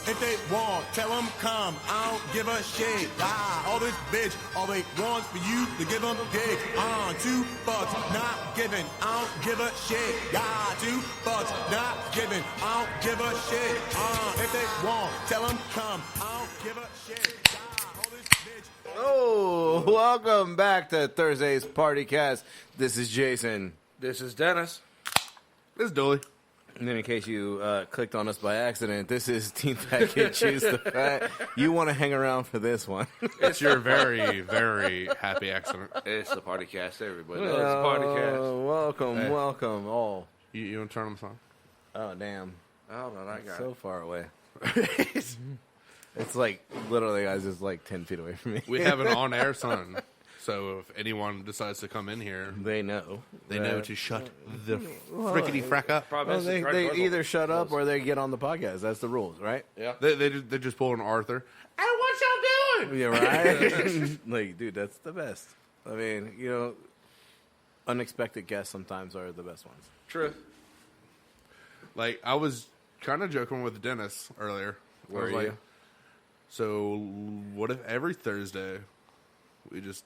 if they want, tell them come. I don't give a shit. All this bitch, all they want for you to give them dick. $2, not giving. I don't give a shit. $2, not giving. I don't give a shit. If they want, tell them come. I don't give a shit. All this bitch. Oh, welcome back to Thursday's Party Cast. This is Jason. This is Dennis. This is Dooley. And then in case you clicked on us by accident, this is Team Fat Kid Choose the Fat. You want to hang around for this one. It's your very, very happy accident. It's the Party Cast, everybody. It's the Party Cast. Welcome, Hey. welcome all. You want to turn on the phone? Oh, damn. Hold on, I got So it. far away. It's like, literally, guys, it's like 10 feet away from me. We have an on-air sign, so if anyone decides to come in here, They know. they know to shut the frickety frack up. Problem Well, is, they the either door's shut up closed. or they get on the podcast. That's the rules, right? Yeah. They just pull an Arthur. Hey, what y'all doing? Yeah, right? Like, dude, that's the best. I mean, you know, unexpected guests sometimes are the best ones. True. Like, I was kind of joking with Dennis earlier. I Were was like, you? so what if every Thursday we just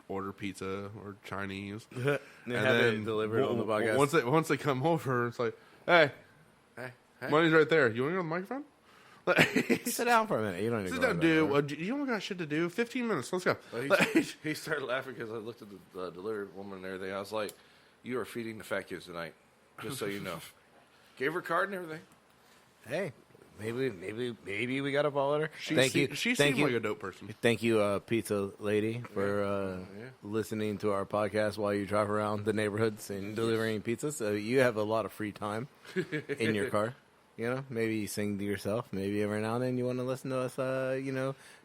order pizza or Chinese? And have it delivered on the podcast. Once they come over, it's like, hey, Hey. money's right there. You want to go on the microphone? Sit down for a minute. You don't need to Sit go down, over dude. there. You only got shit to do. 15 minutes. Let's go. He started laughing because I looked at the delivery woman and everything. I was like, you are feeding the fat kids tonight, just so you know. Gave her card and everything. Hey, maybe we got to follow her. She Thank you. She Thank seemed you. like a dope person. Thank you, Pizza Lady, for listening to our podcast while you drive around the neighborhoods and delivering pizzas. So you have a lot of free time in your car. You know, maybe you sing to yourself. Maybe every now and then you want to listen to us,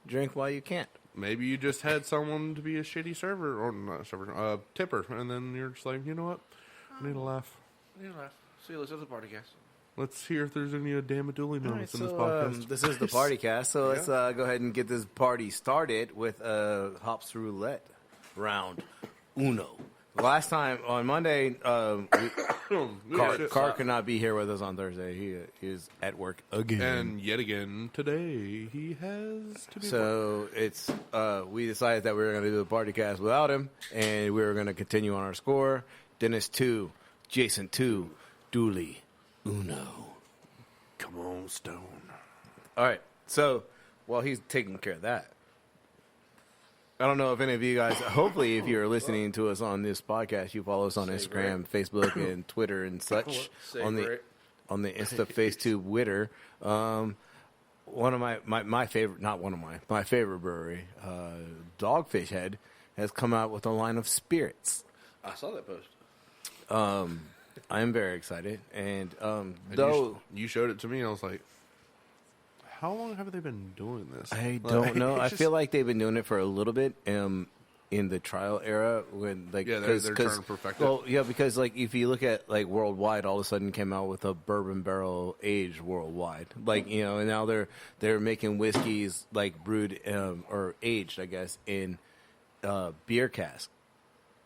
drink while you can't. Maybe you just had someone to be a shitty server, or not server, tipper, and then you're just like, you know what? I need a laugh. You know, see you later at the Party Cast. Let's hear if there's any damn Dooley All right, moments in this so podcast. this is the party cast. So let's go ahead and get this party started with Hops Roulette round uno. Last time on Monday, Carr could not be here with us on Thursday. He is at work again. And yet again, today, he has to be So it's we decided that we were going to do the party cast without him, and we were going to continue on our score. Dennis 2, Jason 2, Dooley uno. Come on, Stone. All right. So while he's taking care of that, I don't know if any of you guys, hopefully if you're listening to us on this podcast, you follow us on Instagram, Facebook, and Twitter and such on the Insta FaceTube Witter. One of my favorite, not one of my favorite brewery, Dogfish Head, has come out with a line of spirits. I saw that post. I am very excited, and And though you showed it to me, I was like, how long have they been doing this? I don't know, I feel like they've been doing it for a little bit. In the trial era, when like Yeah, they're trying to perfect it. Well, yeah, because like if you look at like worldwide, all of a sudden came out with a bourbon barrel aged worldwide, like and now they're making whiskeys like brewed or aged, I guess, in beer cask.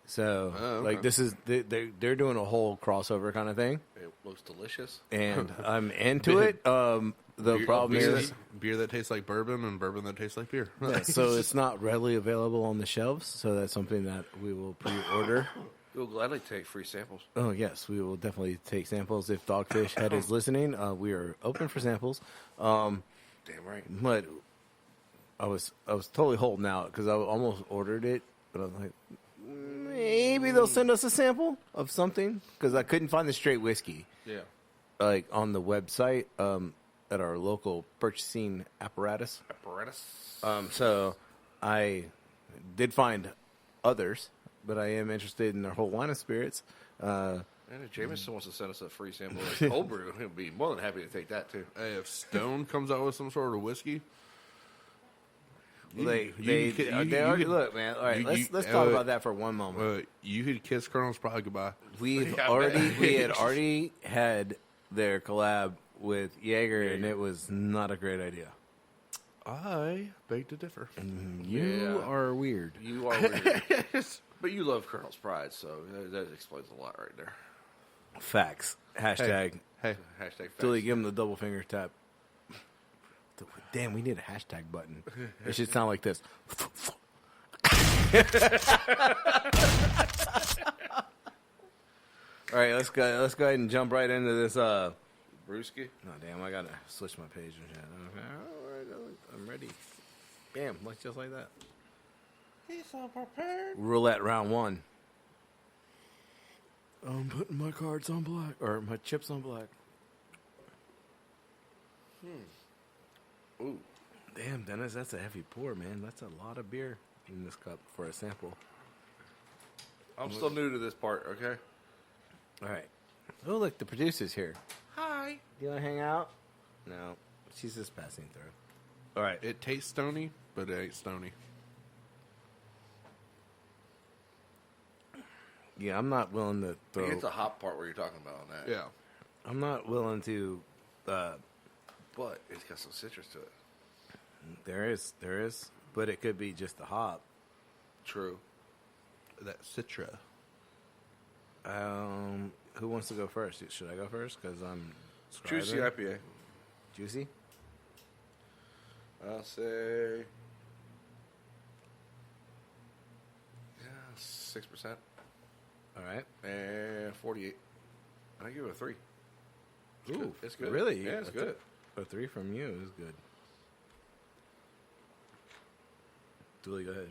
So okay. like this is they're doing a whole crossover kind of thing, It looks delicious. and I'm into it. The problem is. beer that tastes like bourbon and bourbon that tastes like beer. Yeah, so it's not readily available on the shelves, so that's something that we will pre-order. We'll gladly take free samples. Oh, yes, we will definitely take samples. If Dogfish Head is listening, we are open for samples. Damn right. But I was totally holding out because I almost ordered it, but I was like, maybe they'll send us a sample of something because I couldn't find the straight whiskey Yeah. like on the website at our local purchasing apparatus. So I did find others, but I am interested in their whole line of spirits. And if Jameson wants to send us a free sample of cold brew, he'll be more than happy to take that too. Hey, if Stone comes out with some sort of whiskey, They you already could- look, man. All right, you- let's talk about that for one moment. you could kiss Colonel's Pride goodbye. We had already had their collab with Jaeger, and it was not a great idea. I beg to differ. You Yeah. are weird. You are weird. But you love Colonel's Pride, so that explains a lot right there. Facts. Hashtag. Hey, Hashtag facts. Dooley, give him the double finger tap. Damn, we need a hashtag button. It should sound like this. All right, let's go. Let's go ahead and jump right into this. Brewski. No, damn, I gotta switch my page and shit. Okay, all right, I'm ready. Bam, like just like that. He's so prepared. Roulette round 1. I'm putting my cards on black, or my chips on black. Ooh. Damn, Dennis, that's a heavy pour, man. That's a lot of beer in this cup for a sample. I'm still new to this part, okay? All right. Oh, look, the producer's here. Hi. Do you want to hang out? No, she's just passing through. All right. It tastes stony, but it ain't stony. Yeah, I'm not willing to I throw. think it's a hop part where you're talking about on that. Yeah. I'm not willing to. But it's got some citrus to it. There is, but it could be just the hop. True. That Citra. Who wants to go first? Should I go first? Because I'm Juicy scribing. IPA. Juicy. I'll say 6%. All right. And 48. I give it a 3. Ooh, It's good. Really? Yeah, it's good. A 3 from you is good. Dooley, go ahead.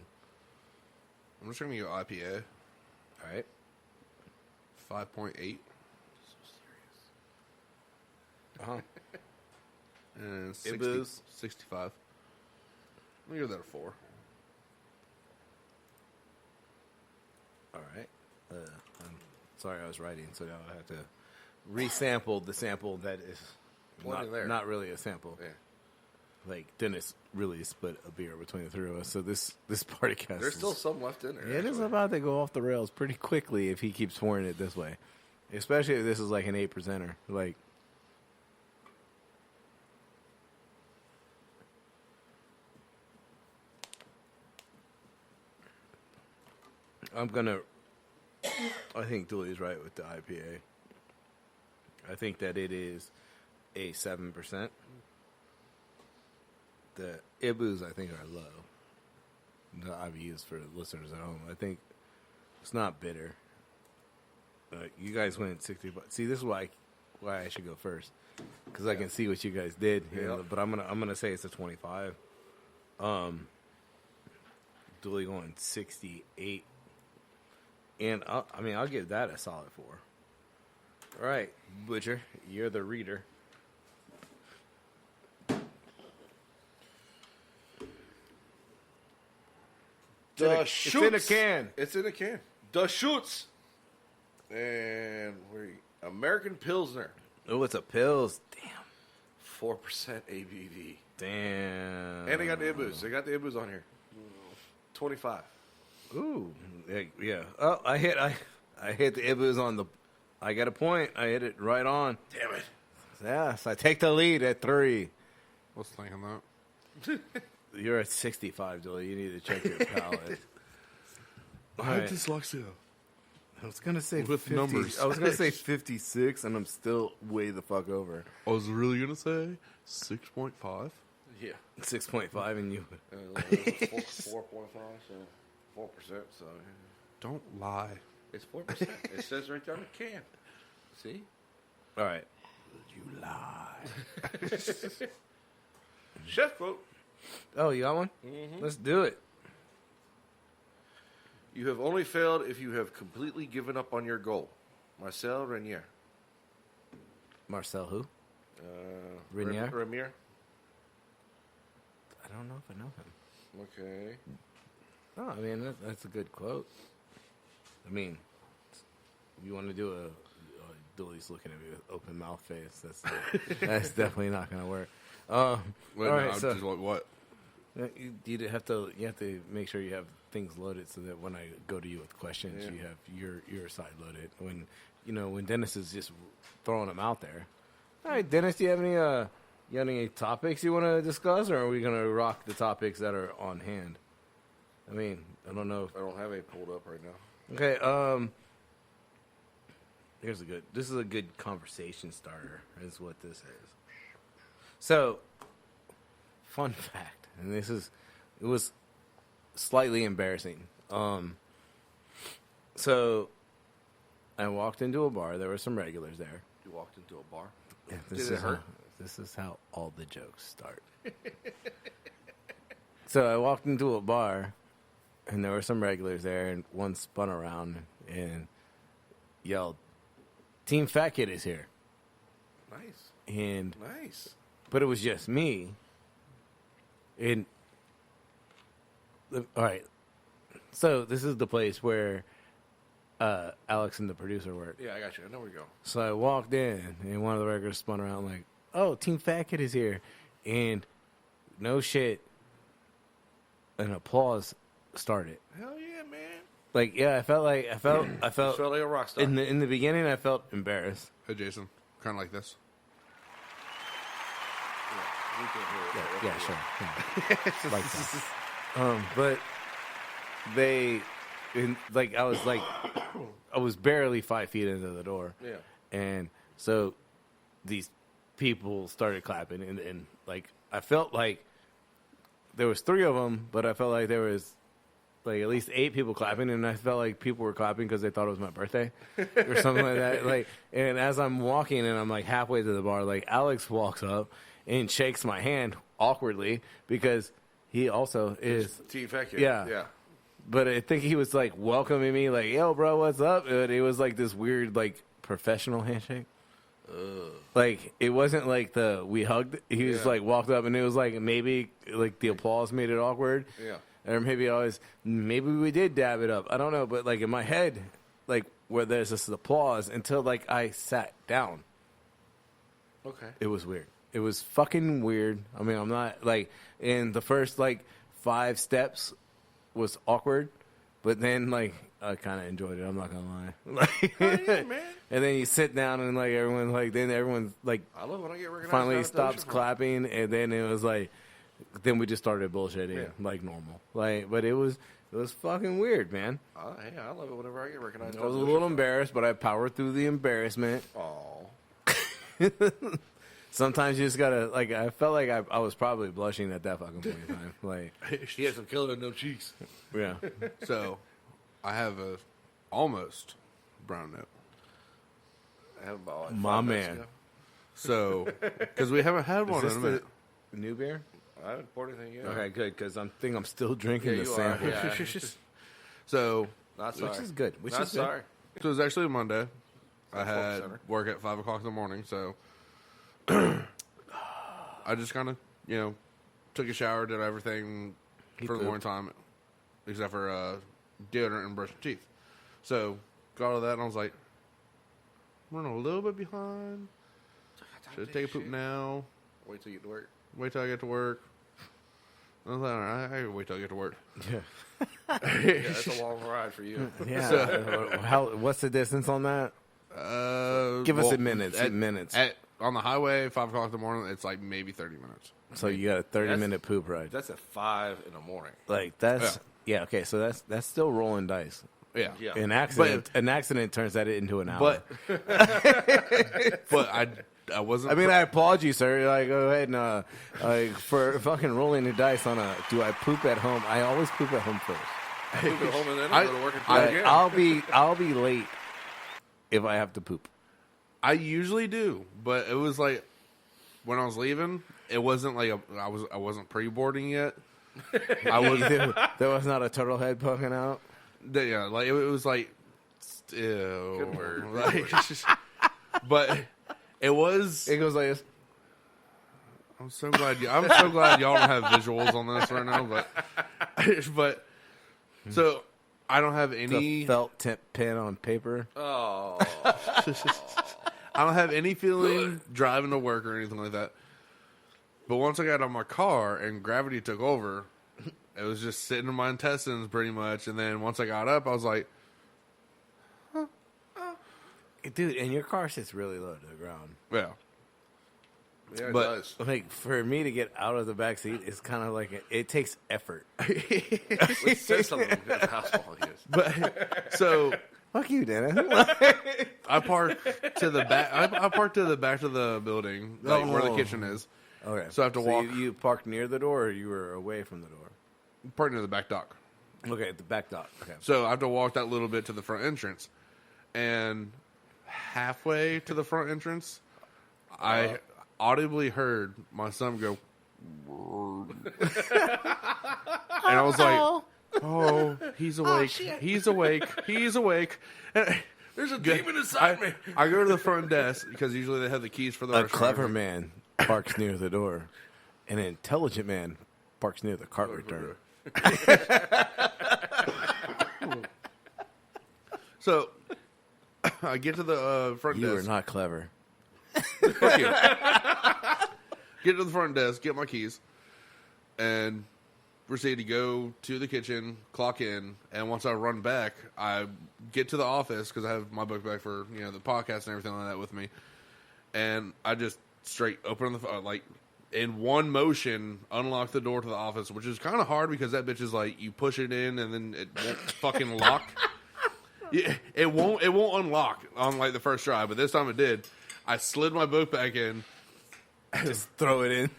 I'm just going to go IPA. All right. 5.8. Uh-huh. And It was 65. I'm going to give that a 4. all right. I'm sorry, I was writing, so now I have to resample the sample that is Plenty there. not really a sample. Yeah. Like Dennis really split a beer between the three of us, so this party cast. There's still some left in there. It is actually. about to go off the rails pretty quickly if he keeps pouring it this way, especially if this is like an 8%er. Like, I think Dooley's right with the IPA. I think that it is a 7%. The IBUs, I think, are low. The IBUs for listeners at home. I think it's not bitter. You guys went 60 bucks. See, this is why I should go first, because I can see what you guys did. Yep. But I'm gonna say it's a 25. Dooley going 68, and I'll give that a solid 4. All right, Butcher, you're the reader. It's in a can. It's in a can. The Schutz. And American Pilsner. Oh, it's a pills. Damn. 4% ABV. Damn. And they got the Ibus. They got the Ibus on here. 25. Ooh. Yeah. Oh, I hit the Ibus on the. I got a point. I hit it right on. Damn it. Yes, I take the lead at 3. What's thinking that? You're at 65, Dooley. You need to check your palate. I All right. have dyslexia. I was gonna say With 50, numbers. I was gonna say 56, and I'm still way the fuck over. I was really going to say 6.5. Yeah. 6.5, and you. 4.5, so 4%. So Don't lie. it's 4%. It says right there on the can. See? All right. You lie. Chef quote. Oh, you got one? Mm-hmm. Let's do it. You have only failed if you have completely given up on your goal. Marcel Renier. Marcel who? Renier? Renier. I don't know if I know him. Okay. No, I mean, that's a good quote. I mean, you want to do a Dooley's looking at me with open mouth face. That's definitely not going to work. Wait, all no, right, I'm so just like, what? you have to make sure you have things loaded so that when I go to you with questions, Yeah. you have your side loaded. When Dennis is just throwing them out there. All right, Dennis, do you have any topics you want to discuss, or are we going to rock the topics that are on hand? I mean, I don't know. I don't have any pulled up right now. Okay, this is a good conversation starter, is what this is. So, fun fact, and it was slightly embarrassing. So I walked into a bar. There were some regulars there. You walked into a bar. Yeah, Did it hurt? This is how all the jokes start. So I walked into a bar, and there were some regulars there, and one spun around and yelled, "Team Fat Kid is here." Nice. And Nice. but it was just me. And all right, so this is the place where Alex and the producer work. Yeah, I got you. I know where you're going. So I walked in, and one of the regulars spun around like, "Oh, Team Fat Kid is here," and no shit, an applause started. Hell yeah, man. Like, yeah, I felt You felt like a rock star. in the beginning. I felt embarrassed. Hey, Jason, kind of like this. We can hear it. Yeah, sure. Yeah. Like that. But I was barely 5 feet into the door. Yeah. And so these people started clapping, and like, I felt like there was 3 of them, but I felt like there was like at least 8 people clapping, and I felt like people were clapping because they thought it was my birthday or something like that. Like, and as I'm walking and I'm like halfway to the bar, like Alex walks up and shakes my hand awkwardly because he also is. Team Fat Kid. Yeah. Yeah. But I think he was like welcoming me, like, "Yo, bro, what's up?" And it was like this weird, like, professional handshake. Like, it wasn't like we hugged. He was like walked up, and it was like maybe like the applause made it awkward. Yeah. Or maybe we did dab it up. I don't know, but like in my head, like where there's this applause until like I sat down. Okay. It was weird. It was fucking weird. I mean, I'm not like in the first like 5 steps was awkward, but then like I kind of enjoyed it. I'm not gonna lie. Like, yeah, man. And then you sit down and like everyone's like I love when I get recognized. finally out at the stops ocean. clapping, and then it was like, then we just started bullshitting like normal. Like, but it was fucking weird, man. Hey, I love it whenever I get recognized. I was a little embarrassed, but I powered through the embarrassment. Oh. Sometimes you just gotta like. I felt like I was probably blushing at that fucking point in time. Like, He had some killer no cheeks. yeah. So, I have a almost brown note. I haven't bought like My 5 minutes man. ago. So, because we haven't had one Is in a this minute. the new beer? I haven't poured anything yet. Okay, good, because I'm still drinking Yeah, the you sample. are. Yeah. So, Not sorry. Which is good. Which Not is good. sorry. so it was actually a Monday. I Focus had Center. work at 5 o'clock in the morning, so I just kind of, took a shower, did everything for the pooped. morning time, except for deodorant and brushing teeth. So, got all that, and I was like, I'm running a little bit behind. Should I take a poop now? Wait till you get to work. Wait till I get to work. I was like, all right, I wait till I get to work. Yeah. Yeah, that's a long ride for you. Yeah. What's the distance on that? Give us a minute. Minutes. On the highway, 5 o'clock in the morning, it's like maybe 30 minutes. So you got a 30-minute poop ride. That's at 5 in the morning. Like that's yeah. Okay, so that's still rolling dice. Yeah. Yeah. An accident turns that into an hour. But I wasn't. I mean, I applaud you, sir. Like, go ahead and like for fucking rolling the dice on a. Do I poop at home? I always poop at home first. Poop at home and then I go to work and do it Like, again. I'll be late if I have to poop. I usually do, but it was like when I was leaving, it wasn't like I wasn't pre-boarding yet. I was There was not a turtle head poking out. yeah, like it was like ew. Good word. Like, but it was. It goes like this. I'm so glad y'all don't have visuals on this right now, but so I don't have It's a any felt tip pen on paper. Oh. I don't have any feeling driving to work or anything like that. But once I got on my car and gravity took over, it was just sitting in my intestines pretty much. And then once I got up, I was like, Dude, and your car sits really low to the ground. yeah. Yeah, it But- does. Like, for me to get out of the back seat, it's kind of like, it takes effort. It says something about how small he is. But so Fuck you, Dennis. I parked to the back. I parked to the back of the building, like where the kitchen is. Okay. So I have to walk. You parked near the door, or you were away from the door? Parked near the back dock. Okay, at the back dock. Okay. So I have to walk that little bit to the front entrance. And halfway to the front entrance, I audibly heard my son go, and I was like, oh, he's awake. He's awake. He's awake. And There's a demon inside me. I go to the front desk because usually they have the keys for the A restaurant. clever man parks near the door. An intelligent man parks near the cart return. So I get to the front You desk. are not clever. Fuck you. Get to the front desk, get my keys, and proceed to go to the kitchen, clock in, and once I run back, I get to the office because I have my book bag for the podcast and everything like that with me, and I just straight open the like in one motion unlock the door to the office, which is kind of hard because that bitch is like you push it in and then it won't fucking lock. Yeah, it won't unlock on like the first try, but this time it did. I slid my book back in. Just throw it in.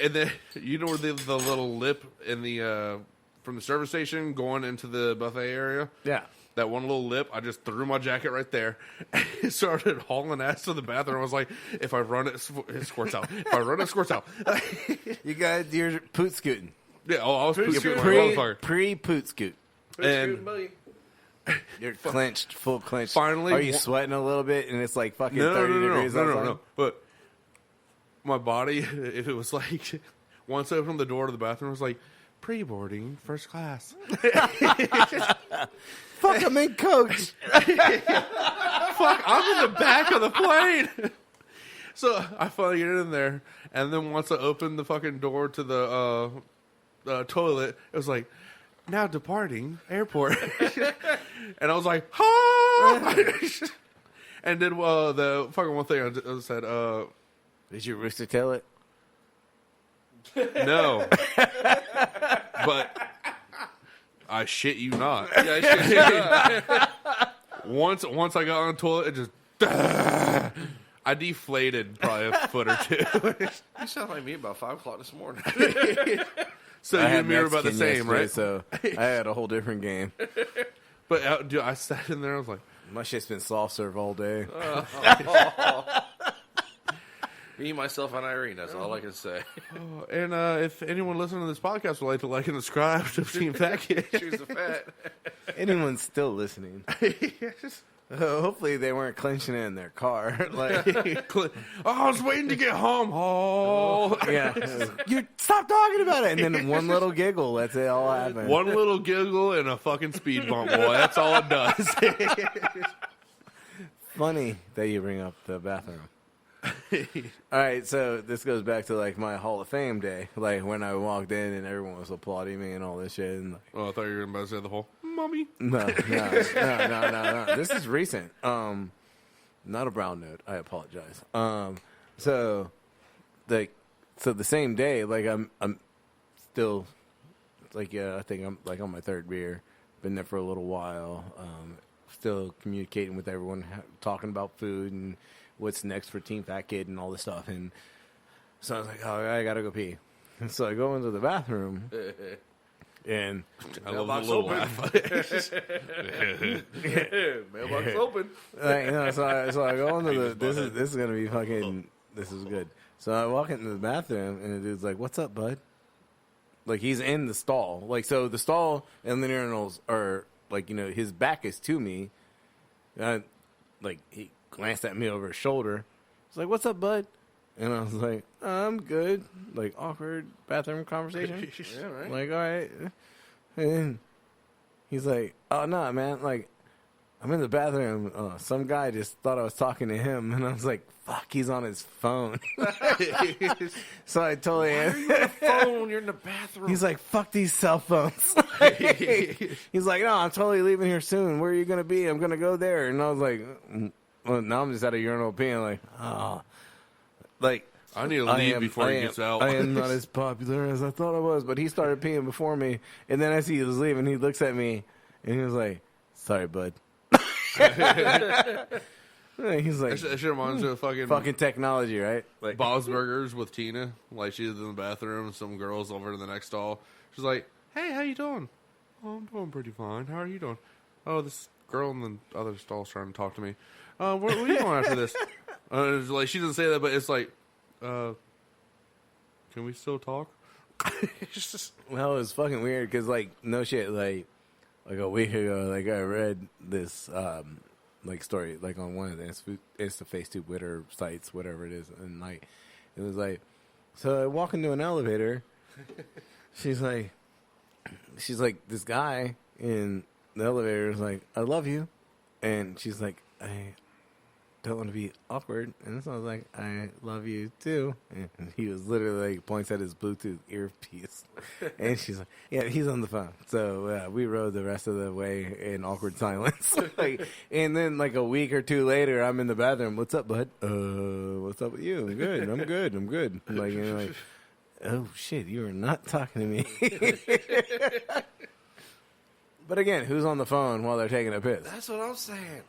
And then you know where the little lip in the from the service station going into the buffet area? Yeah. That one little lip, I just threw my jacket right there and started hauling ass to the bathroom. I was like, if I run it squirts out. If I run it squirts out. You got your poot scooting. Yeah, I was poot scooting like a motherfucker. Pre-poot scoot. And You're clenched, full clenched. Finally, Are you sweating a little bit and it's like fucking no, 30 degrees outside? No. But my body, if it was like, once I opened the door to the bathroom, it was like, pre-boarding, first class. Fuck, I'm in coach. Fuck, I'm in the back of the plane. So I finally get in there, and then once I opened the fucking door to the toilet, it was like, now departing airport. And I was like, ah! And then the fucking one thing I said, Did you rooster tail it? no. But I shit you not. Once I got on the toilet, it just I deflated probably a foot or two. You sound like me about 5 o'clock this morning. So you and me were about the Mexican same, right? So I had a whole different game. But dude, I sat in there. I was like, My shit's been soft serve all day. Me, myself, and Irene. That's all I can say. and if anyone listening to this podcast would like to like and subscribe to Team Fat Kid, Choose the fat. Anyone's still listening. Hopefully they weren't clenching it in their car. Like, I was waiting to get home. Oh, yeah, you stop talking about it, and then one little giggle. That's it. All happened. one little giggle and a fucking speed bump, boy. That's all it does. Funny that you bring up the bathroom. All right, so this goes back to like my Hall of Fame day, like when I walked in and everyone was applauding me and all this shit. And like, Oh, I thought you were about to say the whole mommy. no. This is recent. Not a brown note. I apologize. So the same day, like I'm still like I think I'm like on my third beer. Been there for a little while. Still communicating with everyone, talking about food and what's next for Team Fat Kid and all this stuff. And so I was like, oh, I gotta go pee. And so I go into the bathroom, and I love Mailbox the little open. laugh. Mailbox open. like, so I go into the. This is gonna be fucking. This is good. So I walk into the bathroom, and the dude's like, "What's up, bud?" Like he's in the stall. Like so, the stall and the urinals are like his back is to me. Like he glanced at me over his shoulder. He's like, "What's up, bud?" And I was like, "I'm good." Like awkward bathroom conversation. Yeah, right. Like, all right. And then he's like, "Oh no, man! Like, I'm in the bathroom. Some guy just thought I was talking to him." And I was like, "Fuck, he's on his phone." So I totally. Why are you on the phone? You're in the bathroom. He's like, "Fuck these cell phones." He's like, "No, I'm totally leaving here soon. Where are you gonna be? I'm gonna go there." And I was like, well, now I'm just at a urinal peeing. Like, oh, like. I need to leave before he gets out. I am not as popular as I thought I was, but he started peeing before me. And then as he was leaving, he looks at me and he was like, "Sorry, bud." He's like, That shit reminds me of fucking technology, right? Like, Bob's Burgers with Tina. Like, she's in the bathroom and some girl's over in the next stall. She's like, hey, how you doing? Oh, I'm doing pretty fine. How are you doing? Oh, this girl in the other stall's trying to talk to me. What are you doing after this? It's like, she doesn't say that, but it's like, can we still talk? It's just, well, it was fucking weird because, like, no shit, like a week ago, like, I read this, like, story, like, on one of the Insta-Face Twitter sites, whatever it is, and, like, it was like, so I walk into an elevator, she's like, this guy in the elevator is like, I love you, and she's like, I don't want to be awkward, and so I was like, I love you too, and he was literally like points at his Bluetooth earpiece, and she's like, yeah, he's on the phone. So we rode the rest of the way in awkward silence. Like, and then like a week or two later, I'm in the bathroom. What's up, bud? What's up with you? I'm good. I'm good. Like, you know, like, oh shit, you are not talking to me. But again, who's on the phone while they're taking a piss? That's what I'm saying.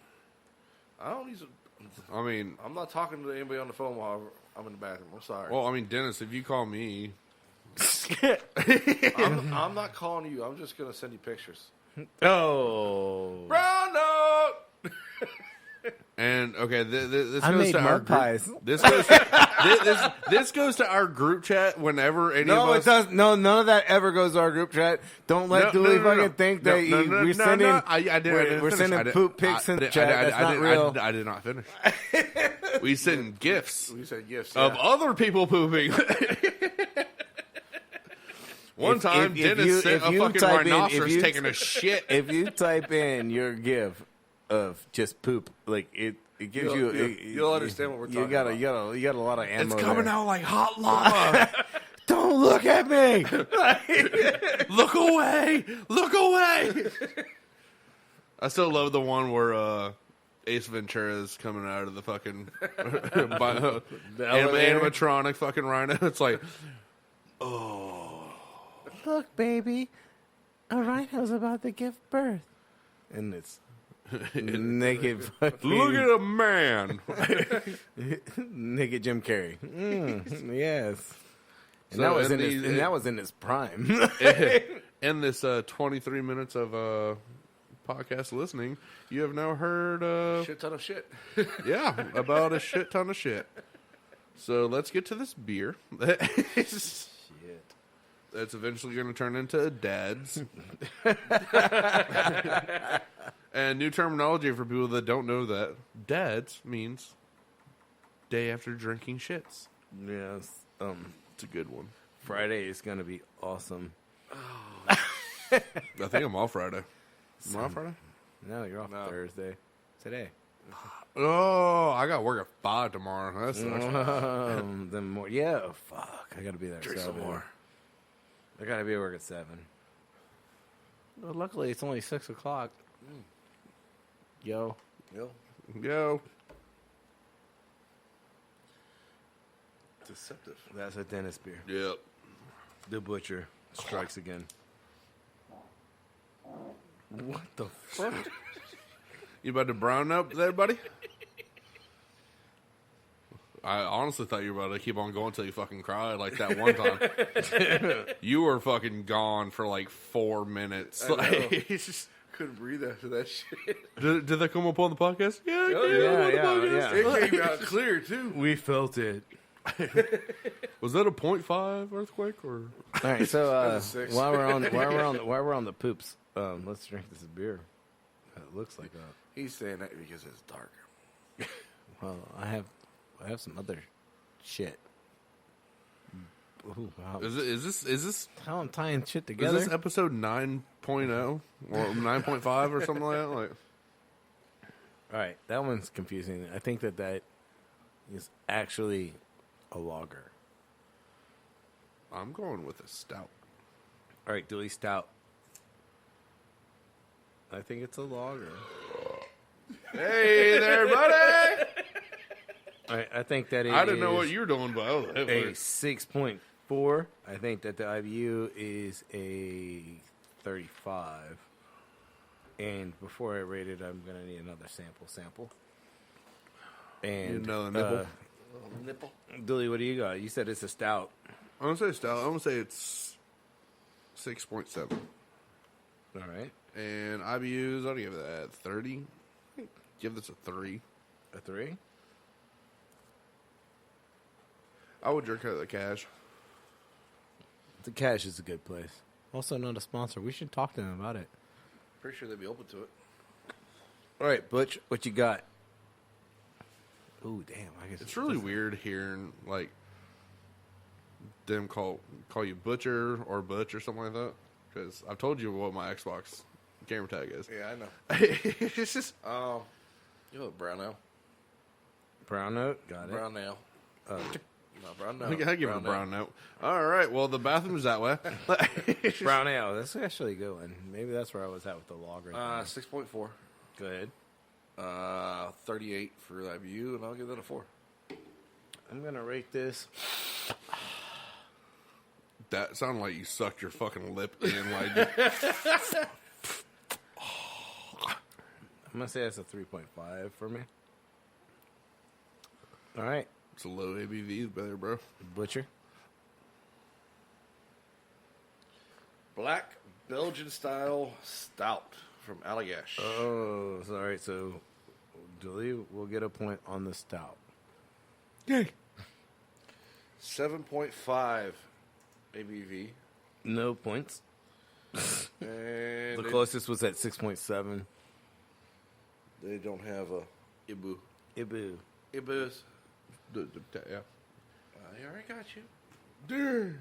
I don't need to. I mean, I'm not talking to anybody on the phone while I'm in the bathroom. I'm sorry. well, I mean, Dennis, if you call me, I'm not calling you. I'm just going to send you pictures. Oh. Brown note! and okay, this I goes made to our mud pies. group. This goes to our group chat whenever any No, of it us. does. No, none of that ever goes to our group chat. Don't let Dooley fucking think that we're sending. I didn't we're finish. sending poop pics in the chat. That's not real. I did not finish. We send gifts We said gifts. of Yeah. other people pooping. One time, Dennis sent a fucking rhinoceros taking a shit. If you type in your GIF of just poop, like it gives You'll understand what we're talking about. You got a lot of ammo. It's coming there. out like hot lava. Don't look at me. Look away! Look away! I still love the one where Ace Ventura is coming out of the fucking animatronic fucking rhino. It's like, Look, baby, a rhino's about to give birth, and it's naked. Fucking, look at a man. naked Jim Carrey. Yes, and So, that was and in the- that was in his prime. In this 23 minutes of podcast listening, you have now heard Shit ton of shit. about a shit ton of shit. So let's get to this beer. That's eventually going to turn into dads. And new terminology for people that don't know that. Dads means day after drinking shits. Yes. It's a good one. Friday is gonna be awesome. I think I'm off Friday. Am I off Friday? No, you're off No. Thursday. Today. Oh, I got work at 5 tomorrow. That sucks. Then more. Yeah. Oh, fuck. I gotta be there. at Drink some 7. more. I gotta be at work at 7. Well, luckily, it's only 6 o'clock. Yo. Go. Deceptive. That's a dentist beer. Yep. The butcher strikes again. What the fuck? You about to brown up there, buddy? I honestly thought you were about to keep on going until you fucking cried like that one time. You were fucking gone for like 4 minutes. Like, Couldn't breathe after that shit. did that come up on the podcast? Yeah, Oh, it came up on the yeah, podcast. It came out clear, too. We felt it. Was that a 0.5 earthquake or? All right, so That's a 6. while we're on the poops, let's drink this beer. It looks like a. He's saying that because it's dark. Well, I have some other shit. Ooh, wow. Is this How I'm tying shit is together? this episode 9.0 or 9.5 or something like that? Like, All right, that one's confusing. I think that is actually a lager. I'm going with a stout. All right, Dooley Stout. I think it's a lager. Hey there, buddy! All right, I think that it I didn't know is what you were doing, but I was like, a 6.4. I think that the IBU is a 35. And before I rate it, I'm going to need another sample. And You know the nipple. Nipple. Dooley, what do you got? You said it's a stout. I'm gonna say stout. I'm gonna say it's 6.7. All right. And IBUs, I'll give that 30. Give this a 3. A 3? I would drink out of the cash. The Cash is a good place. Also not a sponsor. We should talk to them about it. Pretty sure they'd be open to it. All right, Butch, what you got? Ooh, damn. I guess It's really weird hearing like them call you Butcher or Butch or something like that. Because I've told you what my Xbox gamer tag is. Yeah, I know. It's just You have a brown ale. Brown note. Got it. Brown ale. No, brown ale. I give it a brown note. All right. Well, the bathroom's that way. Brown ale. That's actually a good one. Maybe that's where I was at with the lager. 6.4. Good. 38 for IBU, and I'll give that a 4. I'm going to rate this. That sounded like you sucked your fucking lip in. Like, I'm going to say that's a 3.5 for me. All right. it's a low ABV better, bro. Butcher. Black Belgian style stout from Allagash. Oh, sorry. So, Dooley will get a point on the stout. Yay. 7.5 ABV. No points. And The closest was at 6.7. they don't have a Ibu. Ibu. Ibus. Yeah. I already got you. Dude.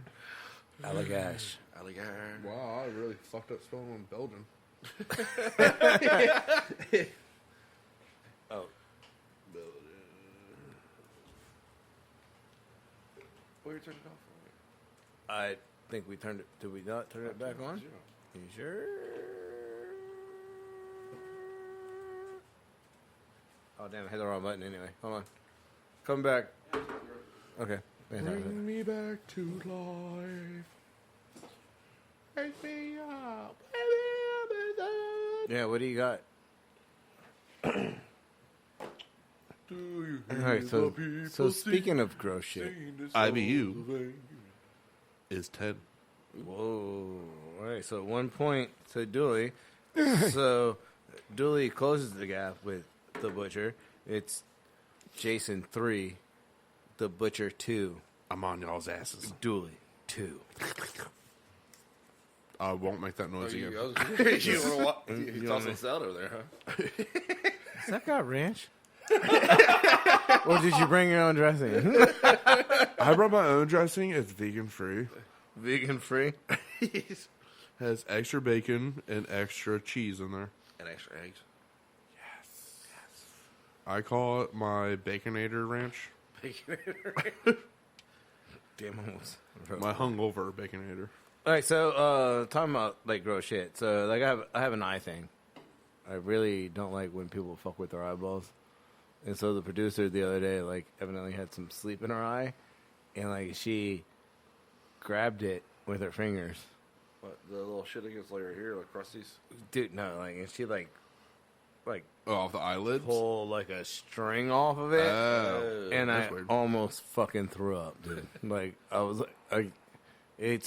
Allagash. Alligator. Wow, I really fucked up spelling on Belgian. Oh. What are you turning it off for? I think we turned it. Did we not turn it back on? Zero. You sure? Oh, damn. I hit the wrong button anyway. Hold on. Come back. Okay. Bring me back to life. Wake me up. Yeah, what do you got? Do you All hear right, the so people speaking of gross shit. sing this IBU. Oh, song? Is 10. Whoa. All right, so 1 point to Dooley. So Dooley closes the gap with the Butcher. It's Jason 3, the Butcher 2, I'm on y'all's asses. Dooley 2. I won't make that noise again. You tossing us out over there, huh? Is that got ranch? Or did you bring your own dressing? I brought my own dressing. It's vegan free. Vegan free? Has extra bacon and extra cheese in there. And extra eggs. I call it my Baconator Ranch. Damn, almost. My hungover Baconator. All right, so talking about like gross shit. So like I have an eye thing. I really don't like when people fuck with their eyeballs. And so the producer the other day like evidently had some sleep in her eye, and like she grabbed it with her fingers. What, the little shit against like right here, like crusties? Dude, no, like and she like Oh, off the eyelids? pulled like a string off of it, Oh, and I that's weird. almost fucking threw up, dude. Like I was like. It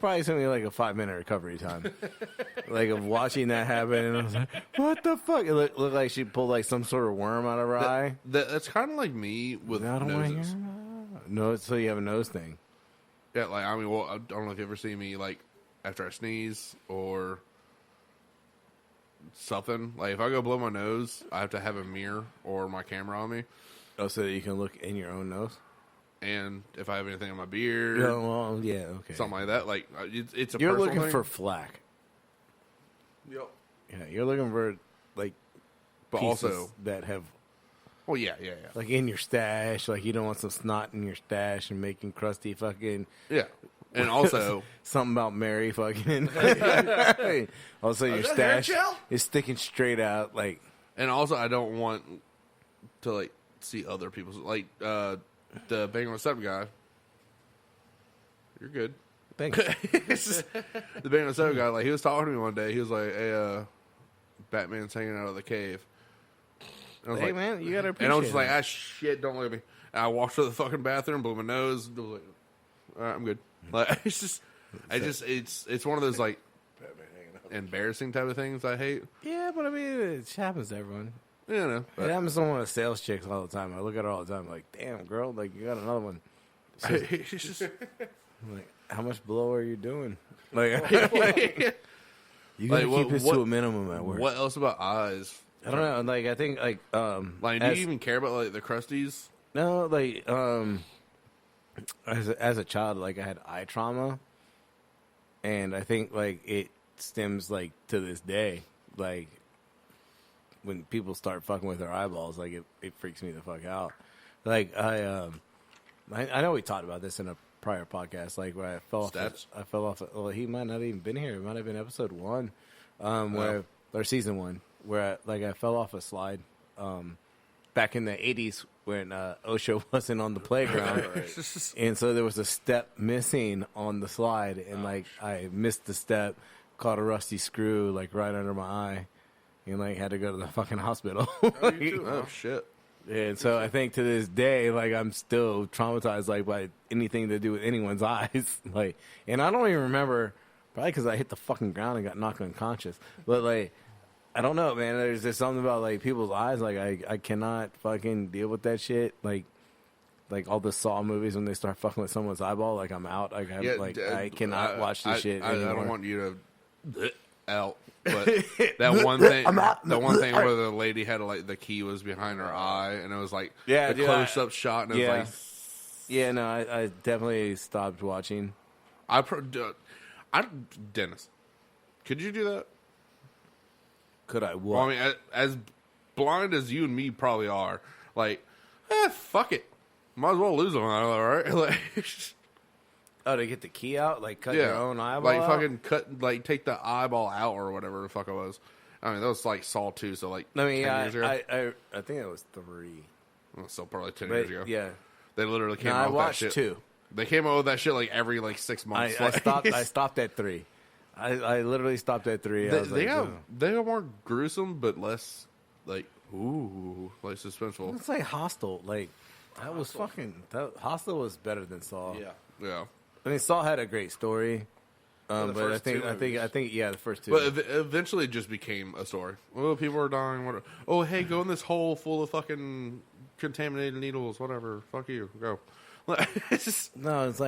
probably took me like a 5-minute recovery time, like of watching that happen, and I was like, "What the fuck?" It looked like she pulled like some sort of worm out of her eye. That's kind of like me with I don't wanna noses. hear no, so you have a nose thing. Yeah, like, I mean, well, I don't know if you ever see me, like, after I sneeze or something. Like, if I go blow my nose, I have to have a mirror or my camera on me. Oh, so that you can look in your own nose. And if I have anything in my beard, Yeah, well, yeah, okay. something like that, like, it's a You're personal looking thing. for flack. Yep. Yeah, you're looking for like, But pieces also, that have well, yeah. like in your stash. Like you don't want some snot in your stash and making crusty fucking. Yeah. And also, Something about Mary fucking. Also, your Is that hair stash gel? is sticking straight out. Like, I don't want to, like, see other people's, like, the Bang on 7 guy. You're good. thanks. The Bang on 7 guy, like, he was talking to me one day. He was like, hey, Batman's hanging out of the cave. And I was Hey, like, man, you gotta appreciate and I was just like, it. shit, don't look at me. And I walked to the fucking bathroom, blew my nose. I was like, all right, I'm good. Like, it's one of those like embarrassing type of things I hate. Yeah, but I mean, it happens to everyone. You know, It happens to one of the sales chicks all the time. I look at her all the time, like, damn, girl, like, you got another one. it's just I'm like, how much blow are you doing? Like, you gotta Like, keep this to a minimum at work. what else about eyes? I don't know. Like, I think, like, Like, do you even care about like the crusties? no, like, as a child, like, I had eye trauma, and I think, like, it stems, like, to this day, like, when people start fucking with their eyeballs, like, it freaks me the fuck out. Like, I know we talked about this in a prior podcast, like, where I fell off, well, he might not have even been here. It might have been episode 1, or season 1, where, I fell off a slide, back in the 80s when OSHA wasn't on the playground. And so there was a step missing on the slide, and I missed the step, caught a rusty screw right under my eye, and had to go to the fucking hospital. Oh shit! And so I think to this day, I'm still traumatized by anything to do with anyone's eyes. And I don't even remember, probably because I hit the fucking ground and got knocked unconscious. But I don't know, man. There's just something about people's eyes. I cannot fucking deal with that shit. Like all the Saw movies when they start fucking with someone's eyeball. I'm out. I cannot watch this shit anymore. I don't want you to out. But that one thing, the one thing where the lady had the key was behind her eye, and it was the close up shot, and it was yeah, no, I definitely stopped watching. Dennis, could you do that? Could I? What? Well, I mean, as blind as you and me probably are, fuck it, might as well lose them, all right? Oh, to get the key out? Cut your own eyeball out? fucking cut, take the eyeball out or whatever the fuck it was. I mean, that was Saw 2, so 10 years ago. I think it was 3. Well, still probably 10 years ago. Yeah. They literally came No, out I with watched that shit. 2. They came out with that shit every 6 months. I stopped at 3. I literally stopped at 3. They are more gruesome, but less, suspenseful. It's Hostel. That was Hostel was better than Saw. Yeah. I mean, Saw had a great story, but I think, the first 2. But eventually, it just became a story. Oh, people are dying. Whatever. Oh, hey, go in this hole full of fucking contaminated needles. Whatever. Fuck you. Go. It's just No, it's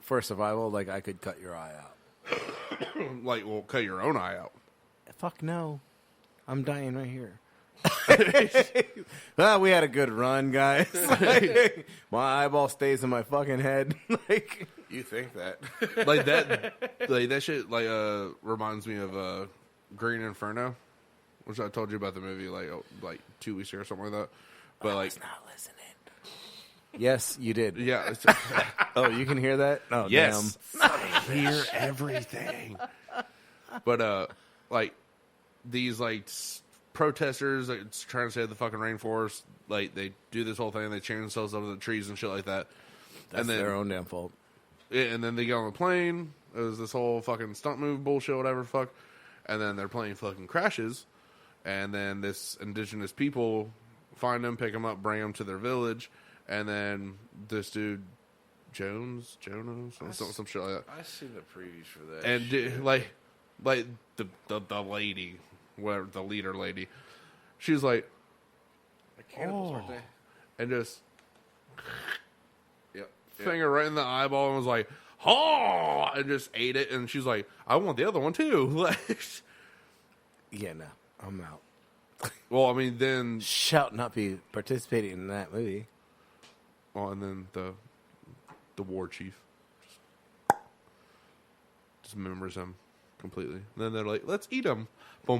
for survival. I could cut your eye out. well, cut your own eye out. Fuck no, I'm dying right here. Well, we had a good run, guys. My eyeball stays in my fucking head. You think that? That shit reminds me of Green Inferno, which I told you about the movie 2 weeks ago or something like that. But I was not listening. Yes, you did. Yeah. Oh, you can hear that? Oh, yes. I hear everything. But these protesters trying to save the fucking rainforest, they do this whole thing, they chain themselves up to the trees and shit like that. That's and then, their own damn fault. Yeah, and then they get on the plane. It was this whole fucking stunt move bullshit, whatever the fuck. And then their plane fucking crashes. And then this indigenous people find them, pick them up, bring them to their village. And then this dude, Jonas, some shit like that. I seen the previews for that. And the lady, whatever, the leader lady, she's like, cannibals, aren't they? and just Yep. finger right in the eyeball and was like, oh, and just ate it. And she's like, I want the other one too. Yeah, no, I'm out. Well, I mean, then, Shout not be participating in that movie. and then the war chief just remembers him completely. And then they're like, let's eat him. They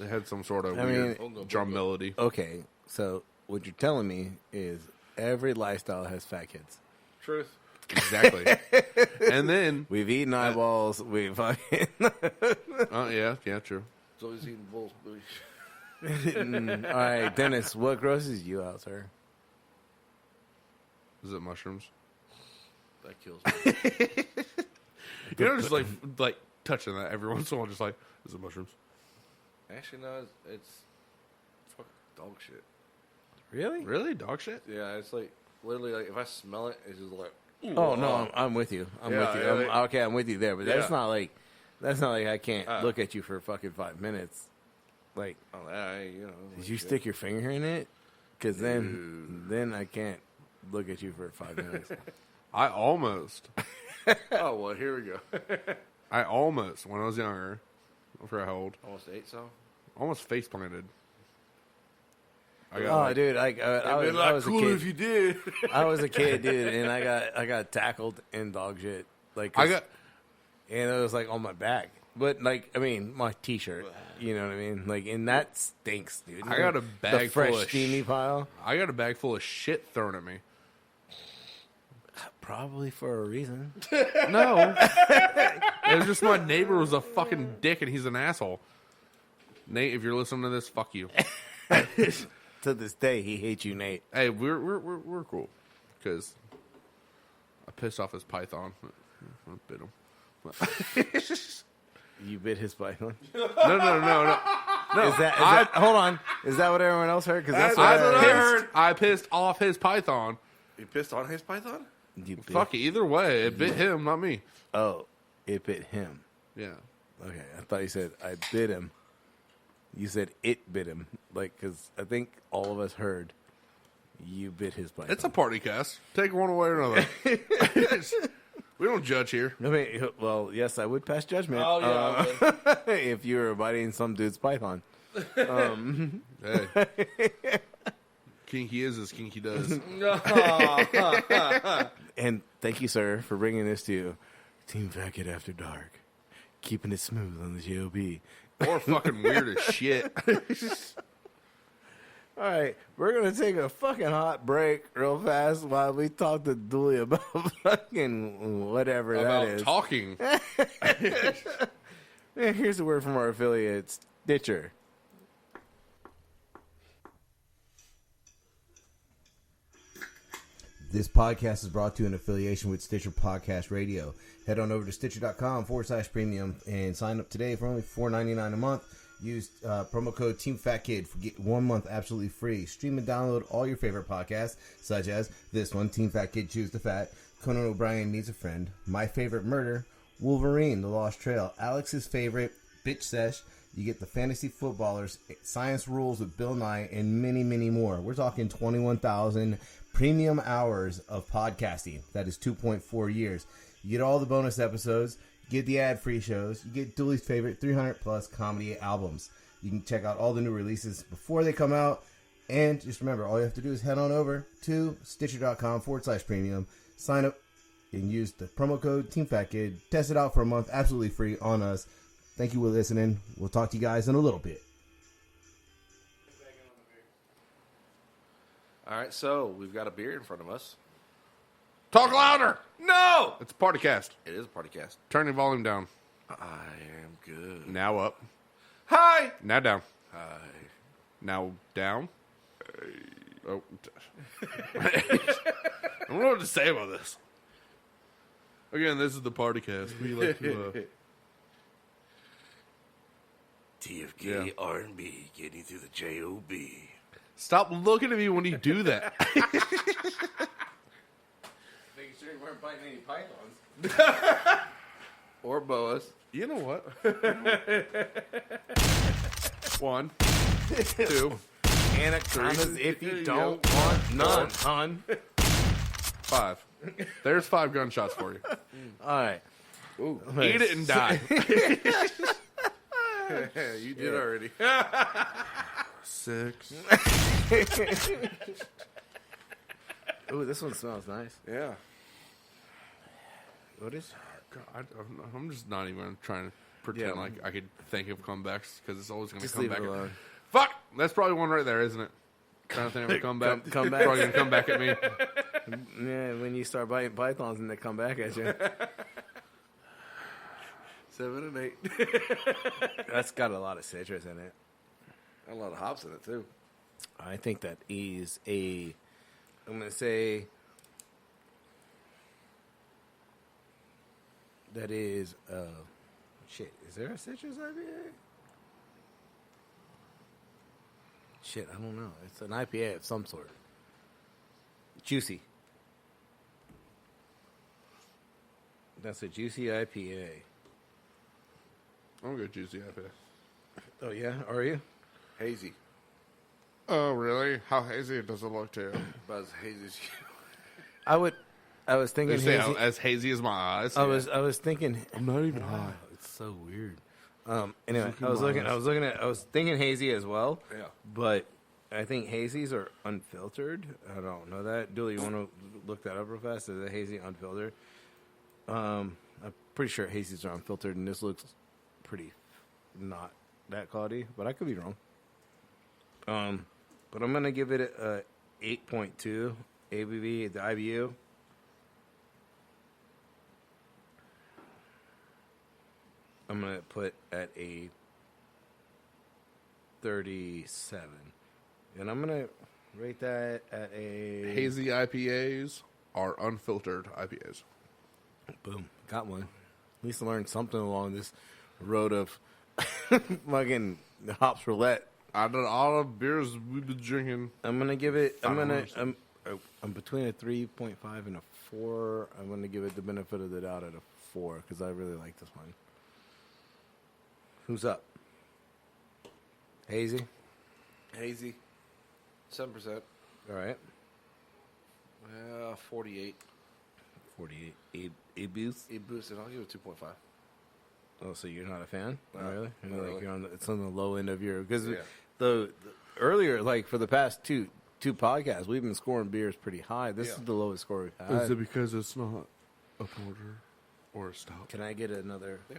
had some sort of weird drum melody. Okay, so what you're telling me is every lifestyle has fat kids. Truth. Exactly. And then We've eaten eyeballs. We've fucking. yeah, true. It's always eating bulls. All right, Dennis, what grosses you out, sir? Is it mushrooms? That kills me. You know, just like touching that every once in a while, just is it mushrooms? Actually, no, it's fucking dog shit. Really? Really? Dog shit? Yeah, it's like literally like if I smell it, it's just like. Ooh, Oh no, I'm with you. I'm with you. I'm with you there, but that's not like I can't look at you for fucking 5 minutes. Like, did you stick your finger in it? Because then I can't look at you for 5 minutes. I almost. Oh well, here we go. I almost, when I was younger, I forgot how old. Almost ate some. Almost face planted. Dude, I was cool a kid. if you did. I was a kid, dude, and I got tackled in dog shit. Like and it was like on my back, but like I mean my T-shirt. You know what I mean? Like, and that stinks, dude. I got a bag the fresh full of steamy pile. I got a bag full of shit thrown at me. Probably for a reason. No, it was just my neighbor was a fucking dick and he's an asshole. Nate, if you're listening to this, fuck you. To this day, he hates you, Nate. Hey, we're cool because I pissed off his python. I bit him. You bit his python? No. Is that hold on? Is that what everyone else heard? Because that's what I heard. I pissed off his python. You pissed on his python? Fuck it, either way, it bit him, not me. Oh, it bit him. Yeah. Okay, I thought you said I bit him. You said it bit him, like because I think all of us heard you bit his python. It's a party cast. Take one away or another. We don't judge here. I mean, well, yes, I would pass judgment. Oh yeah. If you were biting some dude's python. Hey. Kinky is as kinky does. And thank you, sir, for bringing this to you. Team Fat Kid After Dark, keeping it smooth on the JOB. Or fucking weird as shit. All right, we're going to take a fucking hot break real fast while we talk to Dooley about fucking whatever that is. Talking. Here's a word from our affiliate, Stitcher. This podcast is brought to you in affiliation with Stitcher Podcast Radio. Head on over to Stitcher.com/premium and sign up today for only $4.99 a month. Use promo code TeamFatKid for get 1 month absolutely free. Stream and download all your favorite podcasts, such as this one, Team Fat Kid Choose the Fat, Conan O'Brien Needs a Friend, My Favorite Murder, Wolverine, The Lost Trail, Alex's Favorite, Bitch Sesh. You get the Fantasy Footballers, Science Rules with Bill Nye, and many, many more. We're talking 21,000 premium hours of podcasting. That is 2.4 years. You get all the bonus episodes. You get the ad-free shows. You get Dooley's favorite 300-plus comedy albums. You can check out all the new releases before they come out. And just remember, all you have to do is head on over to Stitcher.com/premium. Sign up and use the promo code TeamFatKid. Test it out for a month absolutely free on us. Thank you for listening. We'll talk to you guys in a little bit. All right, so we've got a beer in front of us. Talk louder. No! It's a party cast. It is a party cast. Turn your volume down. I am good. Now up. Hi! Now down. Hi. Now down. Oh. I don't know what to say about this. Again, this is the party cast. We like to... TFK R&B getting through the JOB. Stop looking at me when you do that. Making sure you weren't biting any pythons. Or boas. You know what? 1, 2, Anacondas if you don't want none, hon. 5. There's 5 gunshots for you. All right. Ooh. Eat it and die. You did already. 6. Ooh, this one smells nice. Yeah. What is? God, I'm just not even trying to pretend like I could think of comebacks because it's always going to Just come leave back. it alone. Fuck! That's probably one right there, isn't it? Trying to think of a comeback. Comeback. Probably going to come back at me. Yeah, when you start biting pythons and they come back at you. 7 and 8. That's got a lot of citrus in it. A lot of hops in it, too. I think that is a... I'm going to say... That is... shit, is there a citrus IPA? shit, I don't know. It's an IPA of some sort. Juicy. That's a juicy IPA. I'm gonna go juicy IPA. Oh yeah, are you? Hazy. Oh, really? How hazy does it look to you? About as hazy as you. I was thinking Did you say hazy. as hazy as my eyes? I was thinking. I'm not even high. It's so weird. Anyway, I was thinking hazy as well. Yeah. But I think hazies are unfiltered. I don't know that. Dooley, you want to look that up real fast? Is it hazy unfiltered? I'm pretty sure hazies are unfiltered, and this looks pretty not that cloudy, but I could be wrong. But I'm gonna give it a 8.2 ABV, the IBU. I'm gonna put at a 37, and I'm gonna rate that at a Hazy IPAs are unfiltered IPAs. Boom, got one. At least I learned something along this road of fucking hops roulette. Out of all the beers we've been drinking, I'm gonna give it. $5. I'm between a 3.5 and a 4. I'm gonna give it the benefit of the doubt at a 4 because I really like this one. Who's up? Hazy. Hazy. 7%. All right. 48. 48. A boost. It boosted. I'll give it 2.5. Oh, so you're not a fan? No, Really? not really. You're on it's on the low end of your because Yeah. the earlier like for the past two podcasts we've been scoring beers pretty high. This Yeah. is the lowest score we've is had. it because it's not a porter or a stout? Can I get another? Yeah.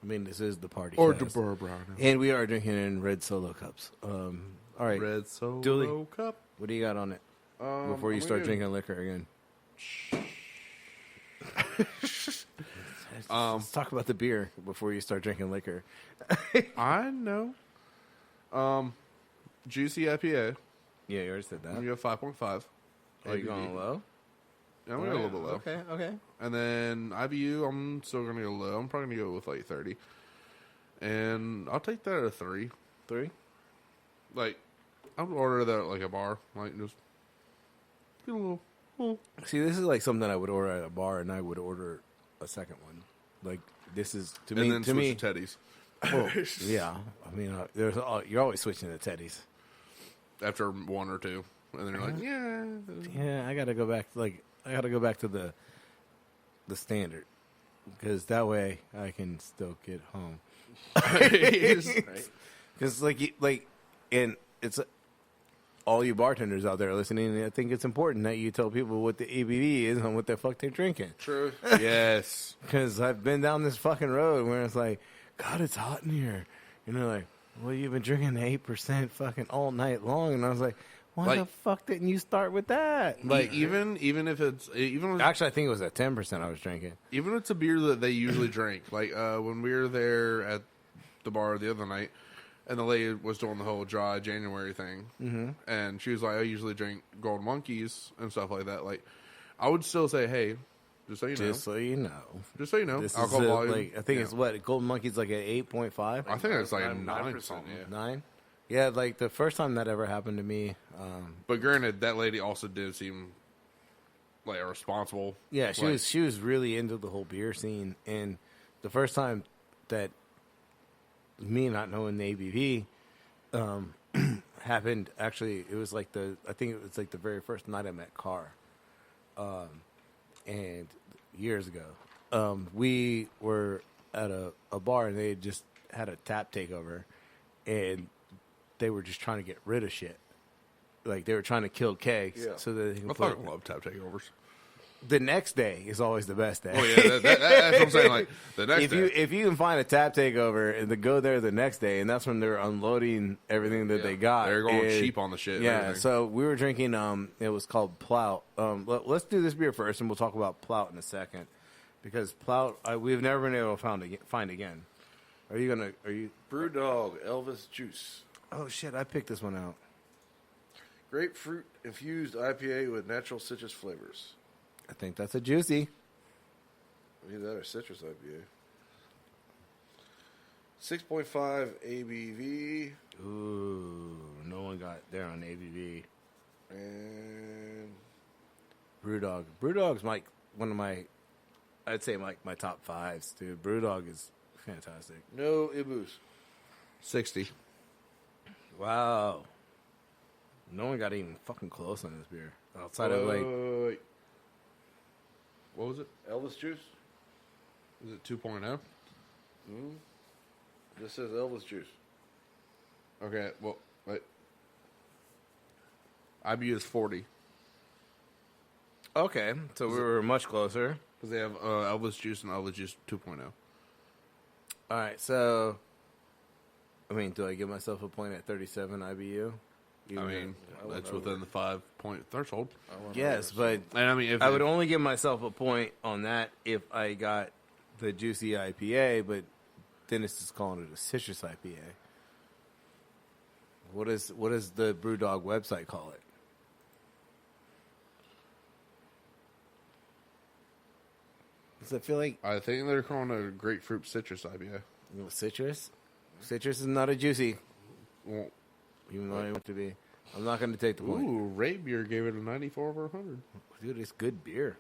I mean, this is the party. Or cast. the bourbon? And we are drinking in red Solo cups. All right. Red Solo Dooley. cup. What do you got on it before you I'm start gonna- drinking liquor again? Let's talk about the beer before you start drinking liquor. I know. Juicy IPA. Yeah, you already said I'm that. gonna go 5.5. Oh, you going low? Yeah, I'm gonna go a little bit low. Okay, okay. And then IBU, I'm still gonna go low. I'm probably gonna go with like 30. And I'll take that at a 3. 3? Like, I would order that at like a bar. Like, just get a little. See, this is like something I would order at a bar, and I would order a second one. Like this is to And me. then To switch me, to Teddy's. well, yeah. I mean, you're always switching to Teddy's. After one or two. And then you're like, yeah. Yeah, I gotta go back. To the standard because that way I can still get home. Right? Because and it's all you bartenders out there listening. I think it's important that you tell people what the ABV is and what the fuck they're drinking. True. Yes. Because I've been down this fucking road where it's like, God, it's hot in here. And they're like, well, you've been drinking 8% fucking all night long. And I was like, why Like- the fuck didn't you start with that? Like, even if it's, Actually, I think it was at 10% I was drinking. even if it's a beer that they usually drink. Like, when we were there at the bar the other night, and the lady was doing the whole dry January thing, and she was like, I usually drink Gold Monkeys and stuff like that. Like, I would still say, hey, just so you know. Just so you know. Just so you know. This Alcohol is volume. I think yeah. it's what? Golden Monkey's like at 8.5? I think it's like a 9%, 9 something. yeah. 9? Yeah, like the first time that ever happened to me. But granted, that lady also did seem like a responsible. Yeah, she like, was really into the whole beer scene, and the first time that me not knowing the ABV happened, actually, it was like I think it was like the very first night I met Carr, and years ago, we were at a bar and they had just had a tap takeover, and they were just trying to get rid of shit. Like they were trying to kill kegs Yeah. so that they can I put fucking love tap takeovers. the next day is always the best day. Oh yeah, that's what I'm saying. Like the next day. If you can find a tap takeover and to go there the next day, and that's when they're unloading everything that Yeah. they got. They're going and- cheap on the shit and Yeah. everything. So we were drinking. It was called Plout. Let's do this beer first, and we'll talk about Plout in a second, because Plout we've never been able to find again. Are you? Brewdog Elvis Juice. Oh shit! I picked this one out. Grapefruit infused IPA with natural citrus flavors. I think that's a juicy. Either that or citrus IPA. 6.5 ABV. Ooh, no no one got there on ABV. And Brewdog. Brewdog's one of my, I'd say my top fives, dude. Brewdog is fantastic. no Ibus. 60. Wow. No one got even fucking close on this beer. Outside of like, Wait. What was it? Elvis juice. Is it 2.0? This says Elvis juice. Okay, well, wait. IBU is 40. okay, so we were much closer. Because they have Elvis Juice and Elvis Juice 2.0. All right, so, I mean, do I give myself a point at 37 IBU? I mean, that's within the 5-point threshold. Yes, but And I mean, if I would only give myself a point on that if I got the juicy IPA, but Dennis is calling it a citrus IPA. What does the Brewdog website call it? Does it feel like I think they're calling it a grapefruit citrus IPA. citrus? Citrus is not a juicy, Well, even though I want it to be. I'm not going to take the point. ooh, Ray Beer gave it a 94 over 100. Dude, it's good beer.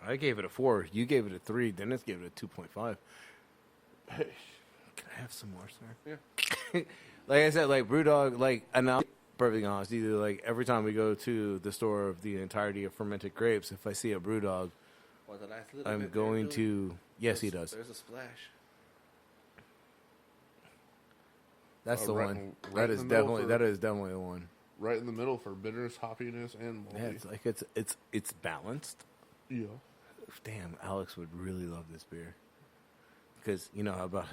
I gave it a 4. You gave it a 3. Dennis gave it a 2.5. Can I have some more, sir? Yeah. Like I said, like Brewdog, like, and I'll be perfectly honest, either like every time we go to the store of the entirety of fermented grapes, if I see a Brewdog, I'm going to. Yes, he does. There's a splash. That's the right one. in- right That in is the middle definitely for- that is definitely the one. Right in the middle for bitterness, hoppiness, and Yeah, malty. it's like it's balanced. Yeah. Damn, Alex would really love this beer because you know about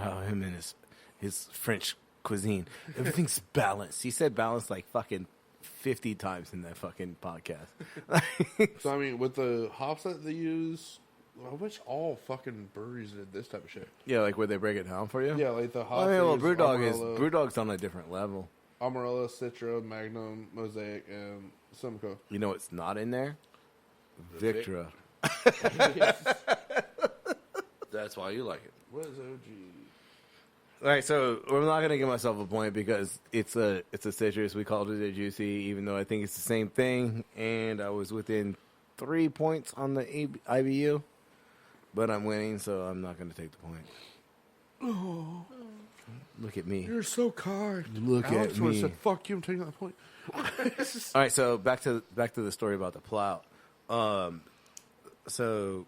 how him and his French cuisine, everything's balanced. He said balanced like fucking 50 times in that fucking podcast. So, I mean, with the hops that they use, I wish all fucking breweries did this type of shit. Yeah, like where they break it down for you. Yeah, like the hops. I mean, well, they use Brewdog's on a different level. Amarella, Citra, Magnum, Mosaic, and Simcoe. You know what's not in there? Victra. That's why you like it. What is OG? All right, so I'm not gonna give myself a point because it's a citrus. We called it a juicy, even though I think it's the same thing. And I was within 3 points on the IBU, but I'm winning, so I'm not gonna take the point. Oh, Look at me. you're so kind. Look Alex at would me. have said, "Fuck you, I'm taking that point." All right, so back to the story about the plow. So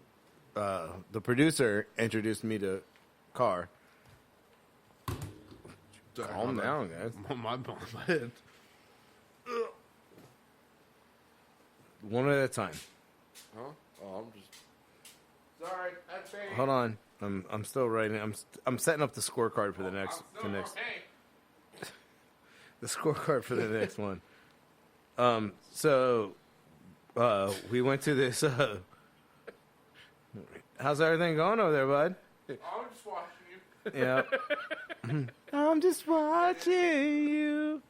the producer introduced me to Carr. Calm down, guys. My head. One at a time. Huh? Oh, I'm just. Sorry, that's me. Hold on. I'm still writing. I'm setting up the scorecard for the next the scorecard for the next one. So we went to this. How's everything going over there, bud? I'm just watching you. Yeah. I'm just watching you.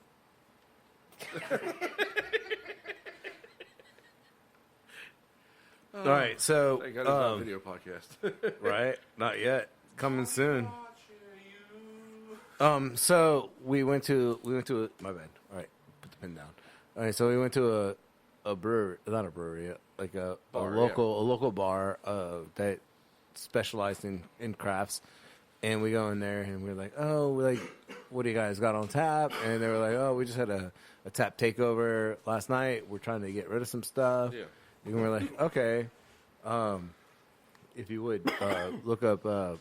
All right, so Thank God it's not a video podcast. right, not yet. Coming soon. So we went to my bad. All right, put the pen down. All right, so we went to a brewery, not a brewery, like a Bar, local bar that specialized in crafts. And we go in there and we're like, oh, what do you guys got on tap? And they were like, oh, we just had a tap takeover last night. We're trying to get rid of some stuff. Yeah. And we're like, okay, if you would look up, I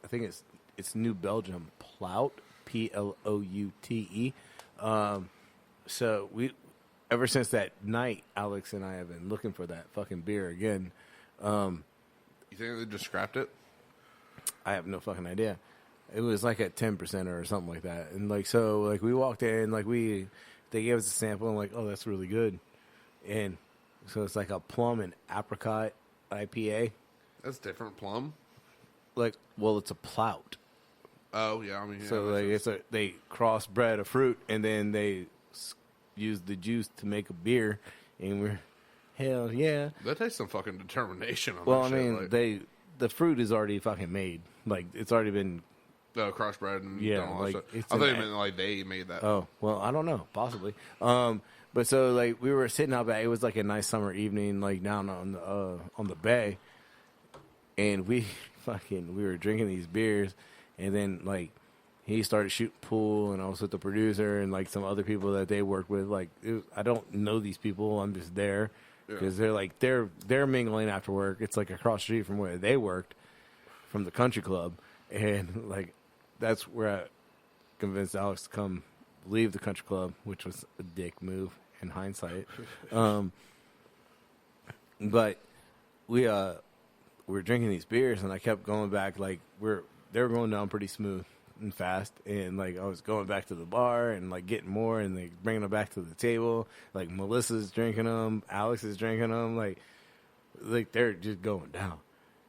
think it's New Belgium Plout, Ploute. So we, ever since that night, Alex and I have been looking for that fucking beer again. You think they just scrapped it? I have no fucking idea. It was like at 10% or something like that. And like, so like we walked in, like they gave us a sample and like, oh, that's really good. And so it's like a plum and apricot IPA. That's different. Plum. Like, well, it's a plout. Oh yeah, I mean, yeah, So like they crossbred a fruit and then they use the juice to make a beer. And we're, hell yeah. that takes some fucking determination on Well, that I shit. mean, like, the fruit is already fucking made. Like, it's already been Crossbred and Yeah, done all that like, stuff. it's I thought an you meant like they made that. Oh, well, I don't know. Possibly. But so, like, we were sitting out back. It was like a nice summer evening, like, down on the bay. And we were drinking these beers. And then, like, he started shooting pool. And I was with the producer and, like, some other people that they work with. Like, I don't know these people. I'm just there. Because they're, like, they're mingling after work. It's, like, across the street from where they worked, from the country club. And, like, that's where I convinced Alex to come leave the country club, which was a dick move in hindsight. But we were drinking these beers, and I kept going back. Like they were going down pretty smooth and fast, and like I was going back to the bar and like getting more, and like bringing them back to the table. Like Melissa's drinking them, Alex is drinking them. Like they're just going down.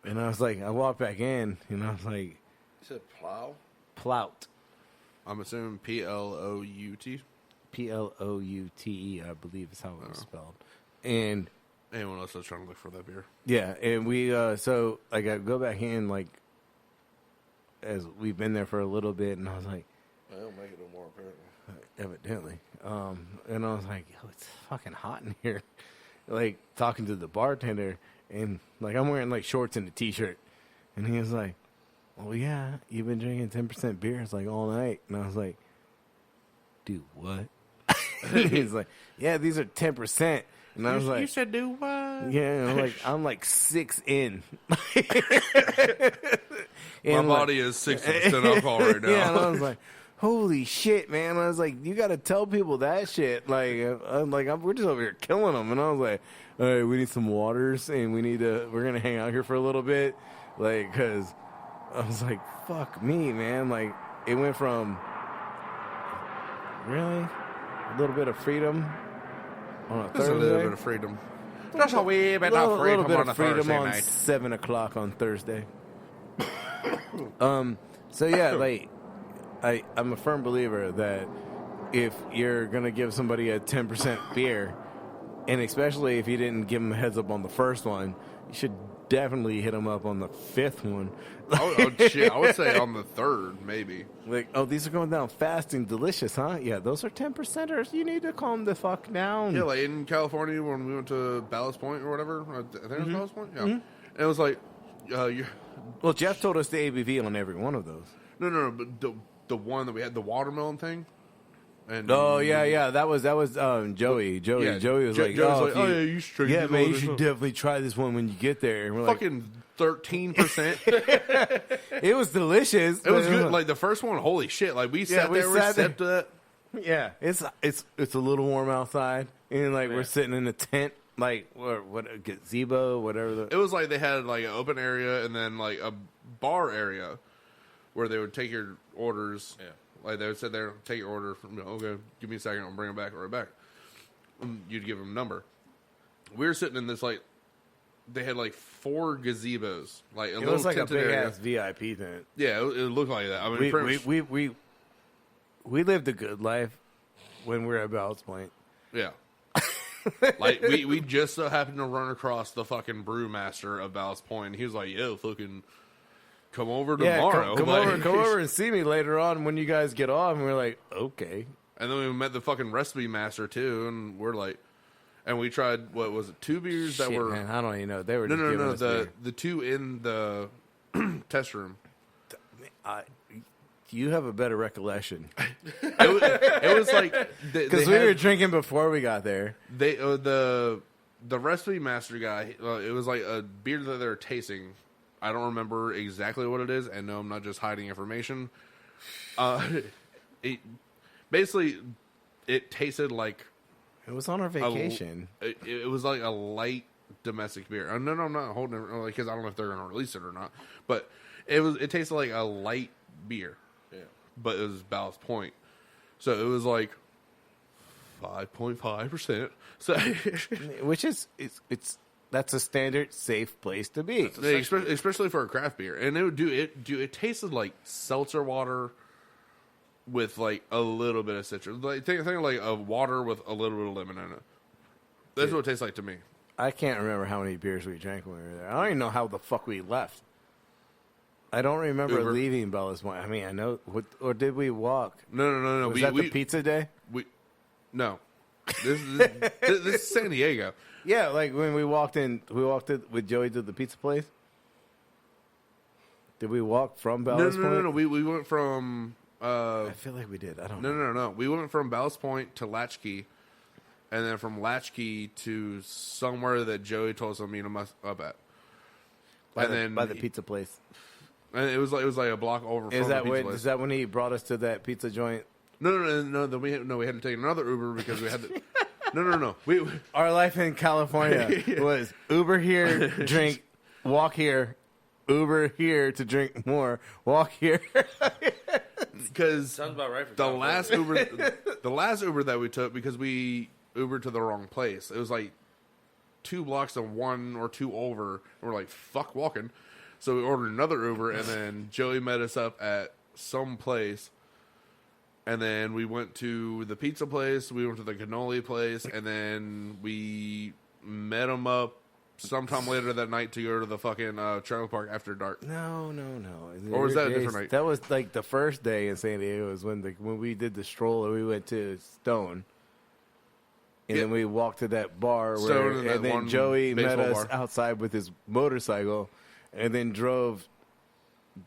And I was like, I walked back in, and I was like, You said plow? Plout. I'm assuming Plout. Ploute, I believe is how it was spelled. And Anyone else that's trying to look for that beer? yeah, and we so like I go back in like as we've been there for a little bit, and I was like, Well, make it no more apparently. evidently, and I was like, yo, it's fucking hot in here. Like talking to the bartender, and like I'm wearing like shorts and a t-shirt, and he was like, "Oh yeah, you've been drinking 10% beers like all night," and I was like, "Dude, what?" He's like, "Yeah, these are 10%," and I was like, "You said do what?" Yeah, I'm like 6 in. My body is 60% alcohol right now. Yeah, and I was like, holy shit, man. I was like, you got to tell people that shit. Like, we're just over here killing them. And I was like, all right, we need some waters, and we're going to hang out here for a little bit. Like, because I was like, fuck me, man. Like, it went from, really? A little bit of freedom on a Just Thursday? a little bit of freedom. Just a wee bit of freedom bit on a of freedom Thursday on night. 7 o'clock on Thursday. So yeah, like I'm a firm believer that if you're gonna give somebody a 10% beer, and especially if you didn't give them a heads up on the first one, you should definitely hit them up on the 5th one. Shit, I would say on the 3rd, maybe. Like, oh, these are going down fast and delicious, huh? Yeah, those are 10%ers. You need to calm the fuck down. Yeah, like in California when we went to Ballast Point or whatever. I think it was Ballast Point? Yeah. And it was like, Well, Jeff told us the ABV on every one of those. no, but the one that we had, the watermelon thing. And Oh yeah, that was Joey. Joey was like, Joey's like, oh yeah, you should try yeah, this man, one, you this should one." definitely try this one when you get there. And we're like, Fucking 13%. it was delicious. It was good. Like the first one, holy shit! Like we sat there, we sipped it. Yeah, it's a little warm outside, and like we're sitting in a tent, like what a gazebo, whatever. It was like they had like an open area and then like a bar area where they would take your orders. Yeah. Like they would sit there, take your order. Okay, give me a second, I'll bring it back right back. And you'd give them a number. We were sitting in this like they had like 4 gazebos, like a It little was like a tinted big area. ass VIP tent. Yeah, it looked like that. I mean, pretty much- We lived a good life when we were at Ballast Point. yeah. Like we just so happened to run across the fucking brewmaster of Ballast Point. And he was like, "Yo, fucking come over tomorrow. Come Like- over and see me later on when you guys get off." And we're like, okay. And then we met the fucking recipe master too, and we're like, and we tried what was it, 2 beers that Shit, were man, I don't even know. They were just no giving us beer. the 2 in the test room. You have a better recollection It was like because we were drinking before we got there. they the recipe master guy. It was like a beer that they were tasting. I don't remember exactly what it is, and no, I'm not just hiding information. It basically it tasted like It was on our vacation. it was like a light domestic beer. No, I'm not holding it because I don't know if they're going to release it or not. But it tasted like a light beer. Yeah. But it was Ballast Point, so it was like 5.5%. So Which is that's a standard safe place to be. especially for a craft beer, and it tasted like seltzer water with like a little bit of citrus. Like think of like a water with a little bit of lemon in it. That's what it tastes like to me. I can't remember how many beers we drank when we were there. I don't even know how the fuck we left. I don't remember Uber. leaving Ballast Point. I mean, I know. Or did we walk? No. Was that the pizza day? No. This is San Diego. Yeah, like when we walked with Joey to the pizza place. Did we walk from Ballast Point? No. We went from. I feel like we did. I don't know. No. We went from Ballast Point to Latchkey, and then from Latchkey to somewhere that Joey told us to meet him up at. By the pizza place. And it was like a block over from the pizza place. Is that when he brought us to that pizza joint? No. Then we had to take another Uber because we had to. No. Our life in California was Uber here, drink, walk here, Uber here to drink more, walk here. Because Sounds about right for the California. last Uber that we took, because we Ubered to the wrong place. It was like 2 blocks of 1 or 2 over. And we're like, fuck walking. So we ordered another Uber, and then Joey met us up at some place. And then we went to the pizza place, we went to the cannoli place, and then we met him up sometime later that night to go to the fucking trailer park after dark. No. Or was that a different night? That was like the first day in San Diego was when we did the stroll. We went to Stone. And then we walked to that bar and then Joey met us outside with his motorcycle and then drove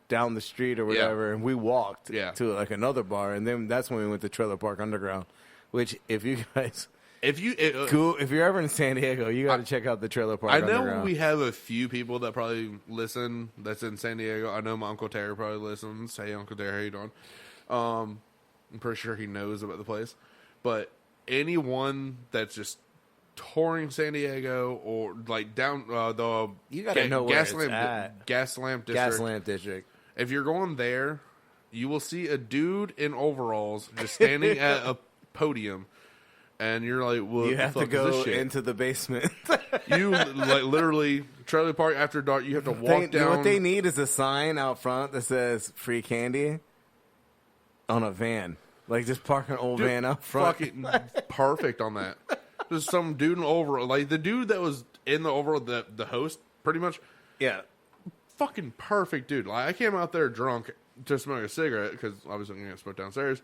down the street or whatever, and we walked to like another bar, and then that's when we went to Trailer Park Underground. Which, if you guys, if you're ever in San Diego, you got to check out the Trailer Park. I know Underground. we have a few people that probably listen that's in San Diego. I know my Uncle Terry probably listens. Hey, Uncle Terry, how you doing? I'm pretty sure he knows about the place, but anyone that's just touring San Diego or like down the you gotta know where it's at. Gas lamp district. If you're going there, you will see a dude in overalls just standing at a podium, and you're like, "Well, you have to go into the basement." You like literally trailer park after dark. You have to walk down. What they need is a sign out front that says "free candy" on a van. Like just park an old van out front. Fucking perfect on that. There's some dude in overall, like the dude that was in the overall, the host, pretty much. Yeah. Fucking perfect dude. Like I came out there drunk to smoke a cigarette because obviously I'm gonna smoke downstairs,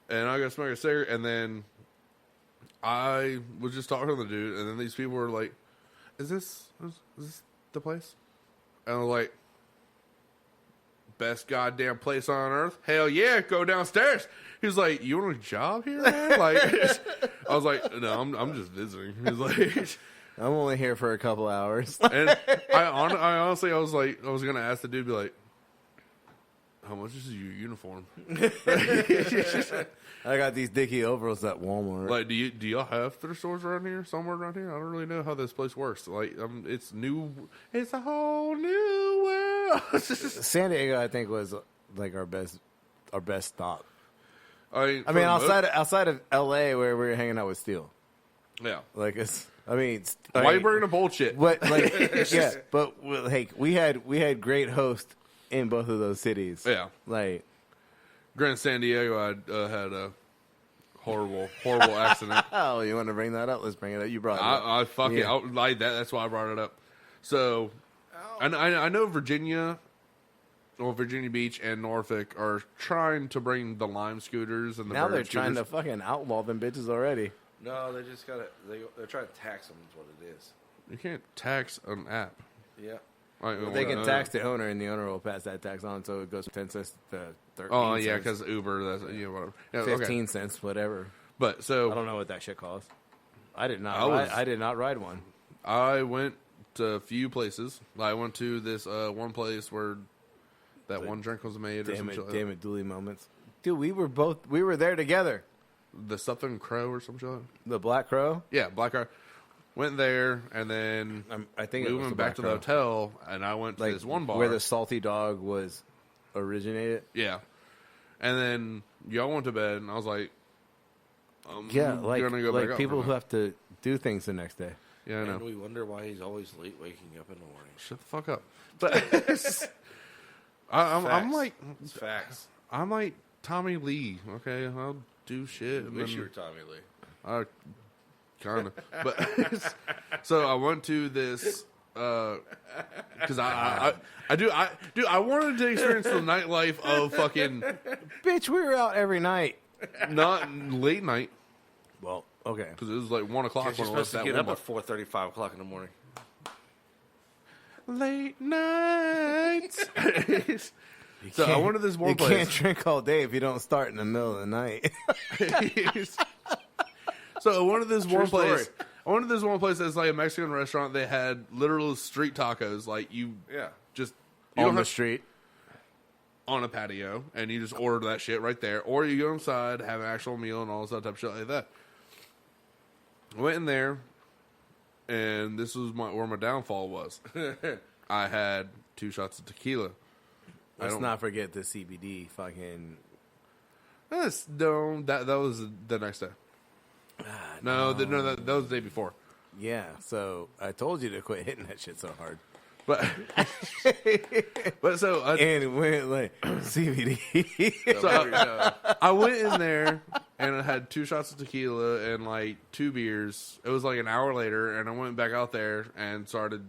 and I got smoke a cigarette, and then I was just talking to the dude, and then these people were like, "Is this the place?" And I was like, "Best goddamn place on earth? Hell yeah, go downstairs." He was like, "You want a job here, man?" Like, I was like, "No, I'm just visiting." He was like, "I'm only here for a couple hours." And I honestly, I was gonna ask the dude, be like, "How much is your uniform?" I got these Dickie overalls at Walmart. Like, do y'all have thrift stores around here? Somewhere around here? I don't really know how this place works. Like, it's new. It's a whole new world. San Diego, I think, was like our best stop. I mean, outside of L.A. where we were hanging out with Steel. Yeah, like it's. I mean, why are you bringing up bullshit? What? Like, yeah, but hey, we had great hosts in both of those cities. Yeah, like Grand San Diego, I had a horrible accident. Oh, you want to bring that up? Let's bring it up. You brought it up. I fucking like that. That's why I brought it up. So, I know Virginia. Well, Virginia Beach and Norfolk are trying to bring the Lime scooters and the now bird they're scooters. trying to fucking outlaw them bitches already. No, they just gotta. They're trying to tax them. Is what it is. You can't tax an app. Yeah. They can tax the owner, and the owner will pass that tax on, so it goes from 10 cents to 13 Oh, cents. yeah, because Uber, that's whatever. Yeah, 15 cents, whatever. But so I don't know what that shit costs. I did not ride one. I went to a few places. I went to this one place where that one drink was made. Damn it, Dooley moments. Dude, we were there together. The Southern Crow or some shit. The Black Crow? Yeah, Black Crow. Went there, and then I think we went back to the hotel, and I went to this one bar. Where the Salty Dog was originated? Yeah. And then y'all went to bed, and I was like, gonna go back people who have to do things the next day. Yeah, I know. And we wonder why he's always late waking up in the morning. Shut the fuck up. But I'm like... It's facts. I'm like Tommy Lee, okay? I'll do shit. I wish you were Tommy Lee. Kind of. But so I went to this Because I wanted to experience the nightlife of fucking Bitch, we were out every night. not late night Well, okay. because it was like 1 o'clock You're when I supposed left to that get up one. at 4:30, 5 o'clock in the morning. Late nights. So I wanted this one You place. can't drink all day if you don't start in the middle of the night. So I wanted this one story. place. I wanted this one place that's like a Mexican restaurant. They had literal street tacos. Like you Yeah. just you On don't the have- street. on a patio, and you just order that shit right there, or you go inside, have an actual meal, and all this other type of shit like that. I went in there, and this was where my downfall was. I had 2 shots of tequila. Let's not forget the CBD fucking... No, that was the next day. No, that was the day before. Yeah, so I told you to quit hitting that shit so hard. But so And it went like CBD. I went in there and I had 2 shots of tequila and like 2 beers. It was like an hour later, and I went back out there and started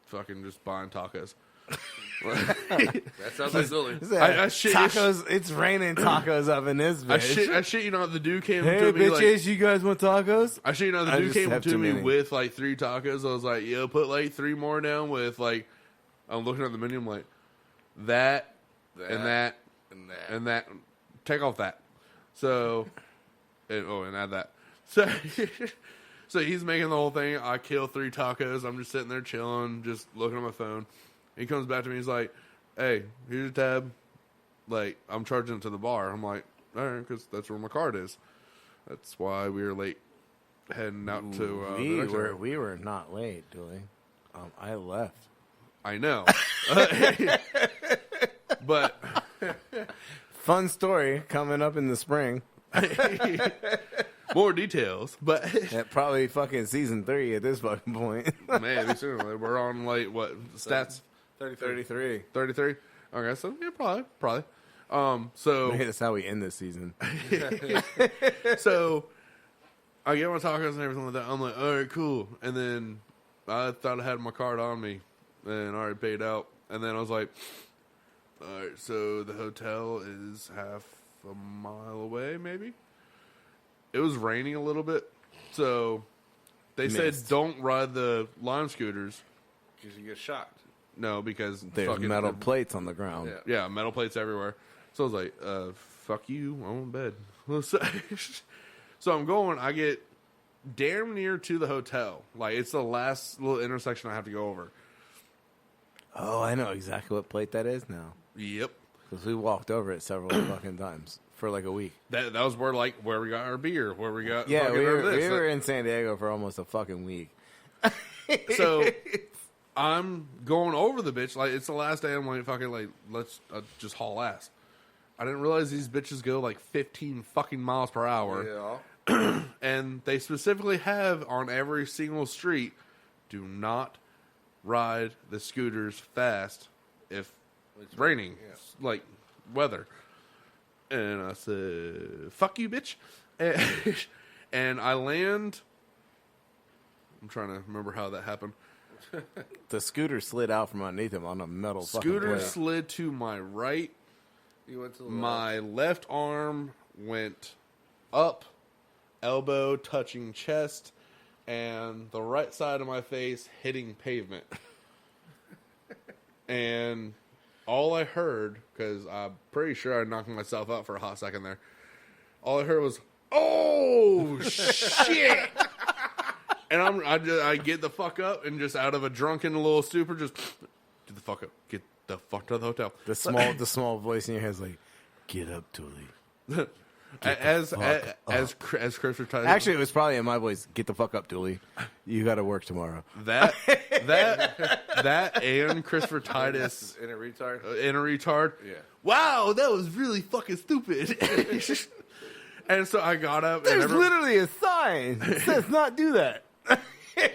fucking just buying tacos. That sounds like Dooley. I shit- tacos. It's raining tacos up in this bitch. I shit, you know, the dude came Hey to me bitches, like, you guys want tacos? I shit, you know, the I dude just came have to too me many. with like 3 tacos. I was like, yo, put like 3 more down with like, I'm looking at the menu, I'm like, that. And that. And that. Take off that. So, and add that. So, so he's making the whole thing. I kill 3 tacos. I'm just sitting there chilling, just looking at my phone. He comes back to me. He's like, hey, here's your tab. Like, I'm charging it to the bar. I'm like, all right, because that's where my card is. That's why we were late heading out to the next area. we were not late, Dooley. I left. I know. But Fun story coming up in the spring. more details. But At probably fucking season 3 at this fucking point. man, we soon we're on like what stats? 33. 33. Okay, so yeah, probably. So Maybe that's how we end this season. so I get my tacos and everything like that. I'm like, all right, cool. And then I thought I had my card on me and I already paid out. And then I was like, all right, so the hotel is half a mile away, maybe. It was raining a little bit, so they said don't ride the lime scooters. Because you get shocked. No, because There's fucking metal plates on the ground. Yeah. Yeah, metal plates everywhere. So I was like, fuck you, I'm in bed. So I'm going, I get damn near to the hotel. Like, it's the last little intersection I have to go over. Oh, I know exactly what plate that is now. Yep. Because we walked over it several fucking times for like a week. That was where we got our beer, where we got Yeah, fucking we our were, this. we were in San Diego for almost a fucking week. So I'm going over the bitch. Like, it's the last day. I'm like, fucking, like, let's just haul ass. I didn't realize these bitches go like 15 fucking miles per hour. Yeah. And they specifically have on every single street, do not ride the scooters fast if it's raining, like weather. And I said, fuck you, bitch. And I land. I'm trying to remember how that happened. The scooter slid out from underneath him on a metal Scooter fucking plate. slid to my right. You went to the My left arm went up, elbow touching chest, and the right side of my face hitting pavement. And all I heard, because I'm pretty sure I knocked myself out for a hot second there, all I heard was, oh, shit! And I get the fuck up and just out of a drunken little stupor, just get the fuck up. Get the fuck to the hotel. The small voice in your head is like, get up, Dooley. As Chris retired. Actually, it was probably in my voice, get the fuck up, Dooley. You got to work tomorrow. That and Christopher Titus in a retard. in a retard. Yeah. Wow, that was really fucking stupid. And so I got up. There's and literally a sign that says not do that.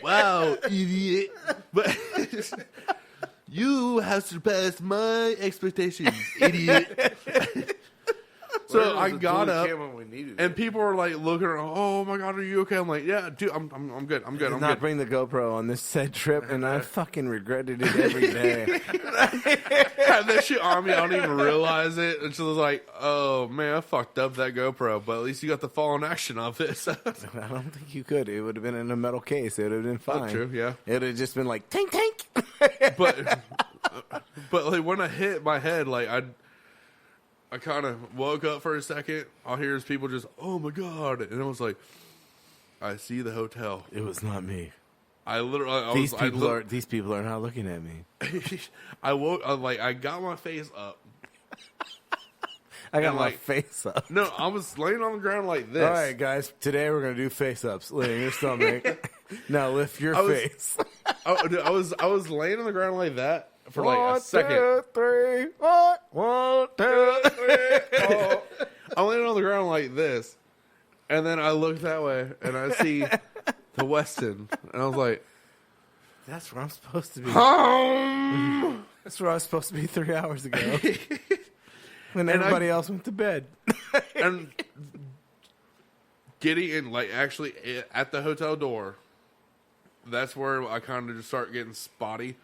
wow, idiot. But you have surpassed my expectations, idiot. So Where was I the got Dooley up, cam when we needed and it? people were like looking around. Oh my god, are you okay? I'm like, yeah, dude, I'm good. I'm good. Did I'm not good. bring the GoPro on this said trip, and I fucking regretted it every day. Had that shit on me. I don't even realize it. And she was like, oh man, I fucked up that GoPro, but at least you got the fallen action of this. I don't think you could. It would have been in a metal case. It would have been fine. True, yeah. It would have just been like, tank, tank. but like when I hit my head, like I kind of woke up for a second. All I hear is people just, oh my god, and I was like, I see the hotel. It was not me. I literally, These people are not looking at me. I woke, I got my face up. I got And, my like, face up. No, I was laying on the ground like this. All right, guys. Today we're gonna do face ups. Lay in your stomach. Now lift your face. I was laying on the ground like that for like a 1, second. 2, 3, 4. 1, 2, 3. I'm laying on the ground like this, and then I look that way and I see the Westin, and I was like, That's where I'm supposed to be. home. That's where I was supposed to be 3 hours ago. When everybody else went to bed. And getting in, like, actually at the hotel door, that's where I kind of just start getting spotty.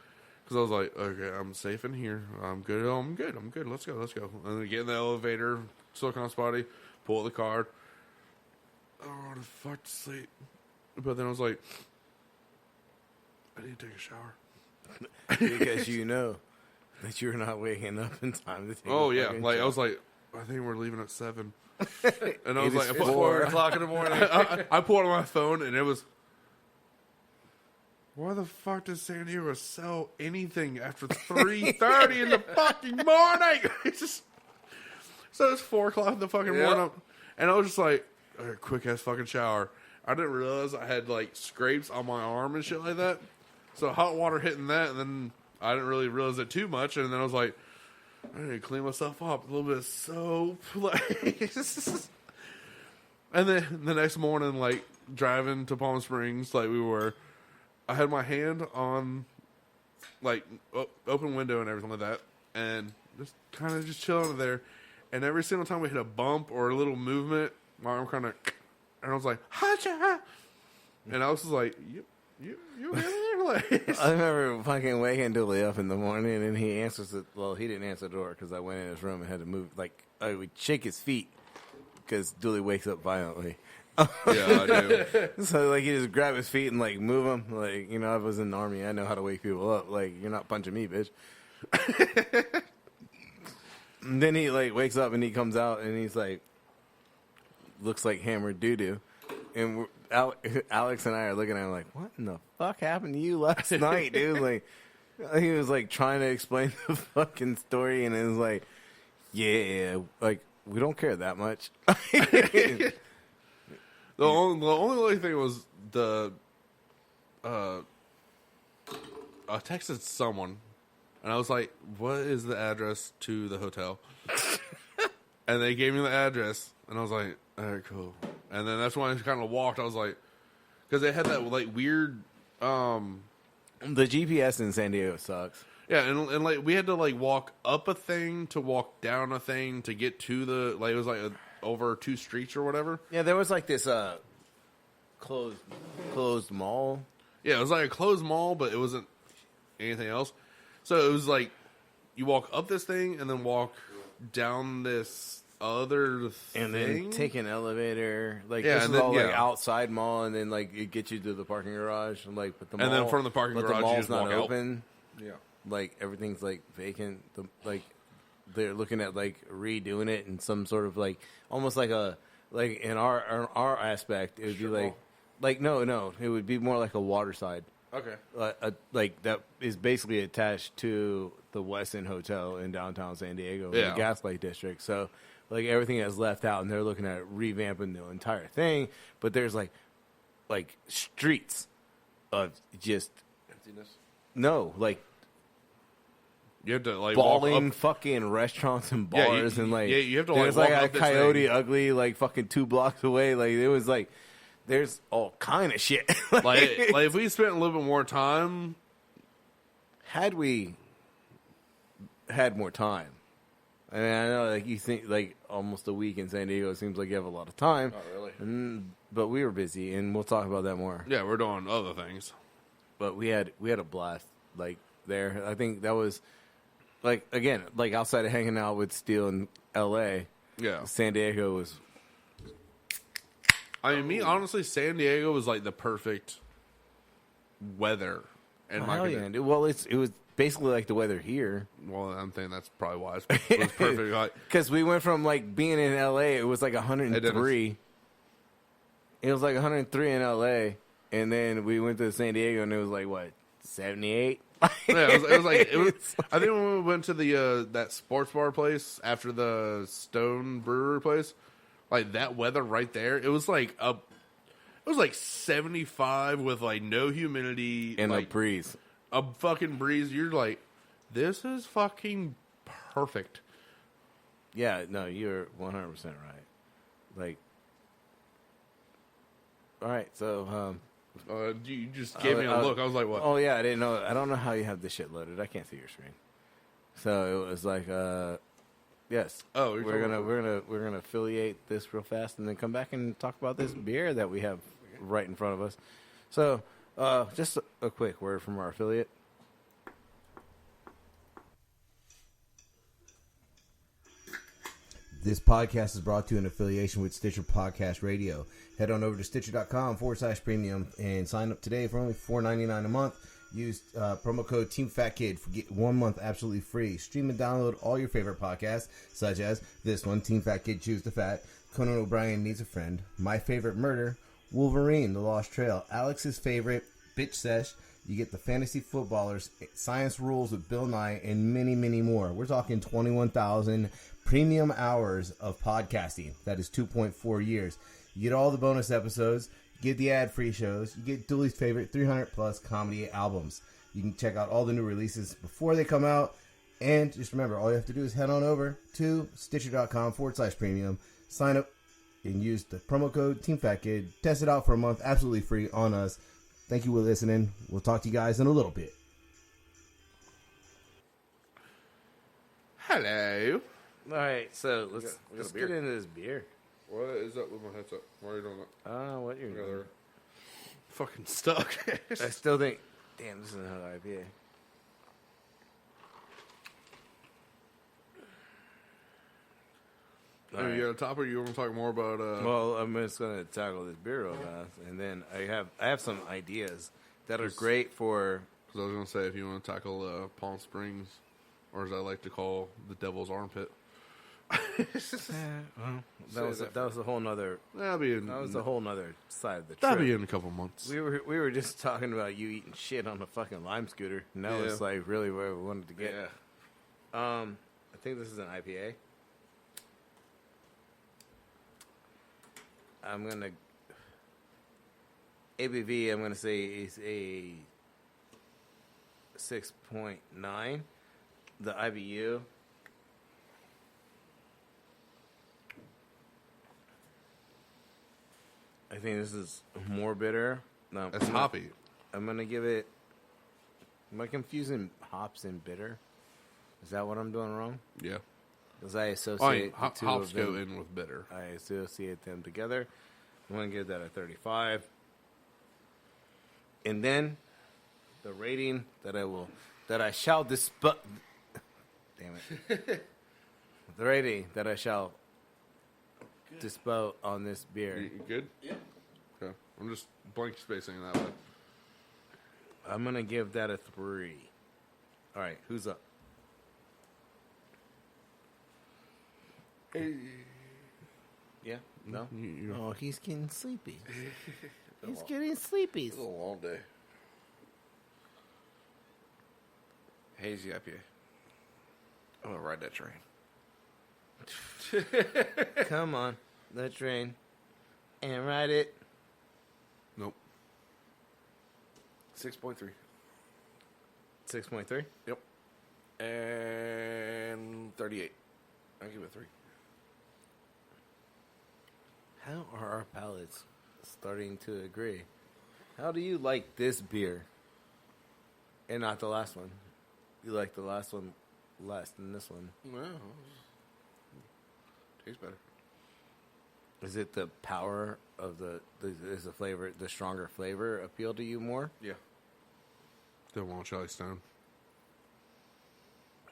Because I was like, okay, I'm safe in here. I'm good. I'm good. Let's go. And then get in the elevator, still kind of spotty, pull out the card. Oh, the fuck to sleep. But then I was like, I need to take a shower. Because you know that you're not waking up in time to take Oh, a yeah. fucking Like, I shower. was like, I think we're leaving at 7. And I It was is like, 4 o'clock in the morning. I pulled out my phone and it was, why the fuck does San Diego sell anything after 3:30 in the fucking morning? It's just, so it's 4 o'clock in the fucking morning, and I was just like, quick ass fucking shower. I didn't realize I had like scrapes on my arm and shit like that. So hot water hitting that, and then I didn't really realize it too much, and then I was like, I need to clean myself up, a little bit of soap, like. And then the next morning, like, driving to Palm Springs, like we were, I had my hand on, like, open window and everything like that, and just kind of just chilling there. And every single time we hit a bump or a little movement, my arm kind of, and I was like, hacha! And I was just like, you okay there? Like, I remember fucking waking Dooley up in the morning, and he answers it. Well, he didn't answer the door because I went in his room and had to move. Like, I would shake his feet because Dooley wakes up violently. yeah, I do. So, like, you just grab his feet and, like, move him. Like, you know, I was in the Army. I know how to wake people up. Like, you're not punching me, bitch. And then he, like, wakes up and he comes out and he's, like, looks like hammered doo-doo. And Alex and I are looking at him like, what in the fuck happened to you last night, dude? Like, he was, like, trying to explain the fucking story, and it was like, yeah, like, we don't care that much. The only thing was I texted someone, and I was like, what is the address to the hotel? And they gave me the address, and I was like, all right, cool. And then that's when I kind of walked. I was like, because they had that, like, weird, The GPS in San Diego sucks. yeah, and like, we had to, like, walk up a thing to walk down a thing to get to the, like, it was, like, over 2 streets or whatever. Yeah, there was, like, this closed mall. Yeah, it was like a closed mall, but it wasn't anything else. So it was like you walk up this thing and then walk down this other thing. And then take an elevator. Like, Yeah, this and is then- all, like, yeah. outside mall, and then, like, it gets you to the parking garage. And, like, but the And mall, then from the parking but garage, the you mall's just not walk out. open. Yeah. Like, everything's, like, vacant. Like, they're looking at, like, redoing it in some sort of, like, almost like a, like, in our aspect, it would be like, no, it would be more like a water side. Okay. Like, that is basically attached to the Westin Hotel in downtown San Diego, in Yeah. the Gaslight District. So, like, everything is left out, and they're looking at revamping the entire thing. But there's, like streets of just, Emptiness. no, like, You have to, like, balling walk up. fucking restaurants and Yeah, bars, and, like, you have to, there's, like, like, walk a up this Coyote thing. Ugly, like, fucking 2 blocks away. Like, it was, like, there's all kind of shit. Like if we spent a little bit more time. Had we had more time, I mean, I know, like, you think, like, almost a week in San Diego seems like you have a lot of time. Not really. But we were busy, and we'll talk about that more. Yeah, we're doing other things. But we had a blast, like, there. I think that was, like, again, like, outside of hanging out with Steele in L.A., Yeah. San Diego was... I mean, honestly, San Diego was like the perfect weather. And Oh, hell yeah. Well, it was basically like the weather here. Well, I'm thinking that's probably why it was perfect. Like, Because we went from, like, being in L.A., it was like 103. It was like 103 in L.A., and then we went to San Diego, and it was like, what, 78? yeah, it was. I think when we went to the that sports bar place after the Stone Brewery place, like that weather right there, it was like 75 with like no humidity And like, a breeze. a fucking breeze. You're like, this is fucking perfect. Yeah, no, you're 100% right. Like, all right, so... You just gave me a look. I was like, what? Oh, yeah, I didn't know. I don't know how you have this shit loaded. I can't see your screen. So it was like, yes. Oh, we're gonna affiliate this real fast and then come back and talk about this beer that we have right in front of us. So, just a quick word from our affiliate. This podcast is brought to you in affiliation with Stitcher Podcast Radio. Head on over to Stitcher.com/premium and sign up today for only $4.99 a month. Use promo code TeamFatKid for get 1 month absolutely free. Stream and download all your favorite podcasts, such as this one, Team Fat Kid Choose the Fat, Conan O'Brien Needs a Friend, My Favorite Murder, Wolverine, The Lost Trail, Alex's Favorite, Bitch Sesh. You get the Fantasy Footballers, Science Rules with Bill Nye, and many, many more. We're talking 21,000 premium hours of podcasting. That is 2.4 years. You get all the bonus episodes. You get the ad-free shows. You get Dooley's favorite 300-plus comedy albums. You can check out all the new releases before they come out. And just remember, all you have to do is head on over to Stitcher.com/premium. Sign up and use the promo code TeamFatKid. Test it out for a month absolutely free on us. Thank you for listening. We'll talk to you guys in a little bit. Hello. All right, so let's we got a get beer. into this beer. What is that with my headset? Why are you doing that? I don't know what you're doing. They're fucking stuck. I still think, damn, this is another IPA. Oh, you got a topper? You want to talk more about? Well, I'm just gonna tackle this beer real fast, and then I have some ideas that are great for. Because I was going to say, if you want to tackle Palm Springs, or as I like to call the Devil's Armpit. That was a whole nother. That'll be in, That was a whole nother side of the trip. that'll be in a couple months. We were just talking about you eating shit on a fucking lime scooter. And that was like really where we wanted to get. Yeah. I think this is an IPA. I'm gonna ABV. I'm gonna say is a 6.9. The IBU. I think this is more bitter. No, That's hoppy. I'm gonna give it. Am I confusing hops and bitter? Is that what I'm doing wrong? Yeah. Because I associate the two hops of them. go in with bitter. I associate them together. I'm gonna give that a 35. And then the rating that I shall Damn it. The rating that I shall dispel on this beer. You good? Yeah. Okay. I'm just blank spacing that way. I'm gonna give that a 3. All right, who's up? Yeah? No? Oh, he's getting sleepy. He's getting sleepy. It's a long day. Hazy IPA. I'm gonna ride that train. Come on, the train, and ride it. Nope. 6.3. 6.3. Yep. And 38. I'll give it a 3. How are our palates starting to agree? How do you like this beer, and not the last one? You like the last one less than this one? Well, Tastes better. Is it the power of is the flavor, the stronger flavor appeal to you more? Yeah. The Limoncello Stone.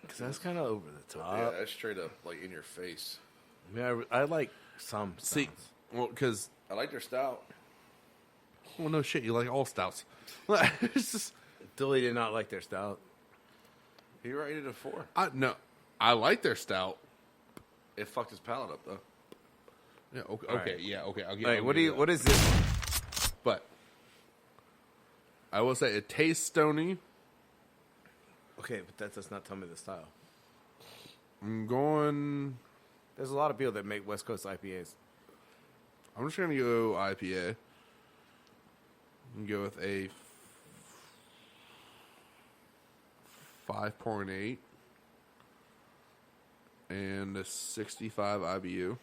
Because that's kind of over the top. Yeah, that's straight up like in your face. I mean, I like some See, stouts. well, because I like their stout. well, no shit, you like all stouts. It's just, Dooley did not like their stout. He rated a 4. no, I like their stout. It fucked his palate up though. Yeah, okay, All right. yeah, okay. I'll get. Hey, I'll what give do you? that. What is this? But I will say it tastes stony. Okay, but that does not tell me the style. I'm going. There's a lot of people that make West Coast IPAs. I'm just gonna go IPA. And go with a 5.8 and a 65 IBU.